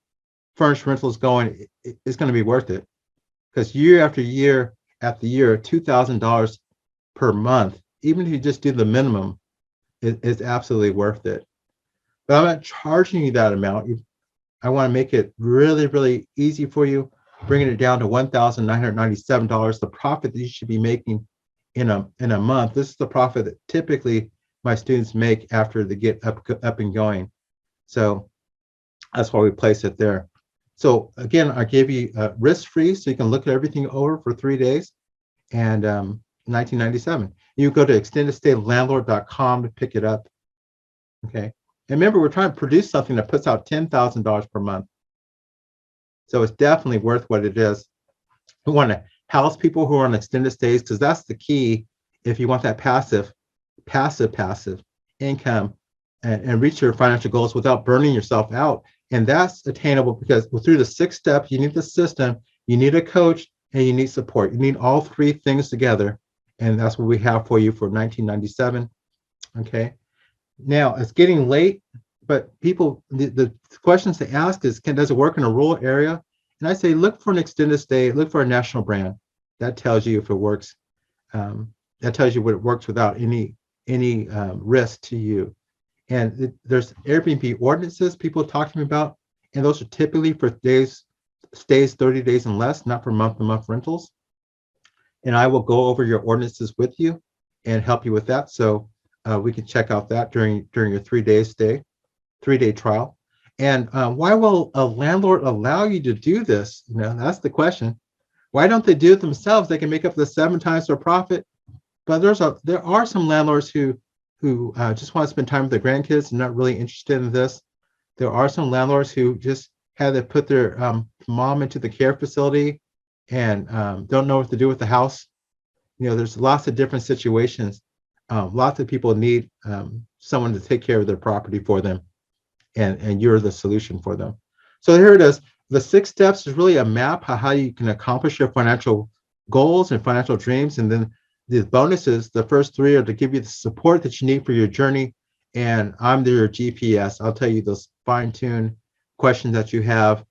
furnished rentals going, it's going to be worth it, because year after year after year, $2,000 per month, even if you just do the minimum, it's absolutely worth it. But I'm not charging you that amount. I want to make it really, really easy for you, bringing it down to $1,997, the profit that you should be making in a month. This is the profit that typically my students make after they get up and going. So that's why we place it there. So again, I gave you risk-free, so you can look at everything over for 3 days, and $1997. You go to extendedstaylandlord.com to pick it up. Okay. And remember, we're trying to produce something that puts out $10,000 per month. So it's definitely worth what it is. We want to house people who are on extended stays, because that's the key if you want that passive income and reach your financial goals without burning yourself out. And that's attainable because through the 6 steps, you need the system, you need a coach, and you need support. You need all 3 things together. And that's what we have for you for $1997. Okay. Now it's getting late, but people, the questions they ask is, does it work in a rural area? And I say, look for an extended stay, look for a national brand. That tells you if it works. That tells you what it works without any risk to you. And there's Airbnb ordinances people talk to me about, and those are typically for stays 30 days and less, not for month-to-month rentals. And I will go over your ordinances with you and help you with that. So we can check out that during your 3-day stay, 3-day trial. And why will a landlord allow you to do this? You know, that's the question. Why don't they do it themselves? They can make up the 7 times their profit. But there are some landlords who just want to spend time with their grandkids and not really interested in this. There are some landlords who just had to put their mom into the care facility and don't know what to do with the house. You know, there's lots of different situations. Lots of people need someone to take care of their property for them, and you're the solution for them. So here it is. The 6 steps is really a map of how you can accomplish your financial goals and financial dreams. And then the bonuses, the first 3 are to give you the support that you need for your journey. And I'm your GPS. I'll tell you those fine-tuned questions that you have.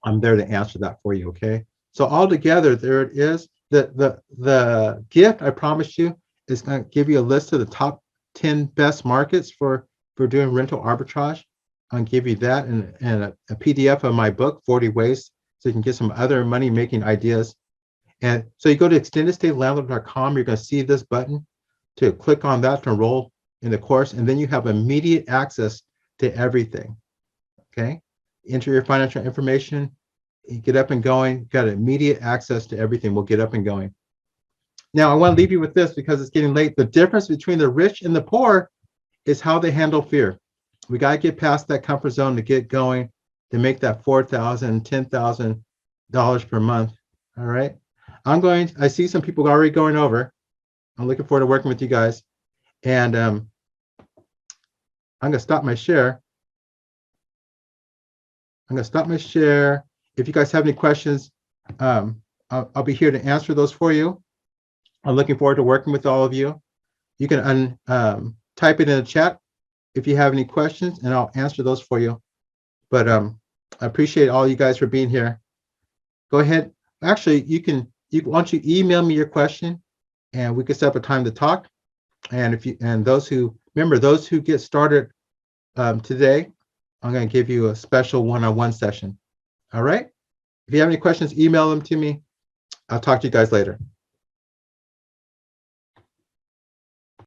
I'm there to answer that for you, okay? So all together, there it is. The gift I promised you is going to give you a list of the top 10 best markets for doing rental arbitrage. I'll give you that and a PDF of my book, 40 Ways, so you can get some other money-making ideas. And so you go to extendedstaylandlord.com, you're going to see this button to click on that to enroll in the course, and then you have immediate access to everything, okay? Enter your financial information, you get up and going, got immediate access to everything. We'll get up and going. Now, I want to leave you with this because it's getting late. The difference between the rich and the poor is how they handle fear. We got to get past that comfort zone to get going, to make that $4,000, $10,000 per month. All right. I see some people already going over. I'm looking forward to working with you guys. And I'm going to stop my share. If you guys have any questions, I'll be here to answer those for you. I'm looking forward to working with all of you. You can type it in the chat if you have any questions, and I'll answer those for you. But I appreciate all you guys for being here. Go ahead. Actually, why don't you email me your question, and we can set up a time to talk. And those who get started today, I'm going to give you a special one-on-one session. All right. If you have any questions, email them to me. I'll talk to you guys later.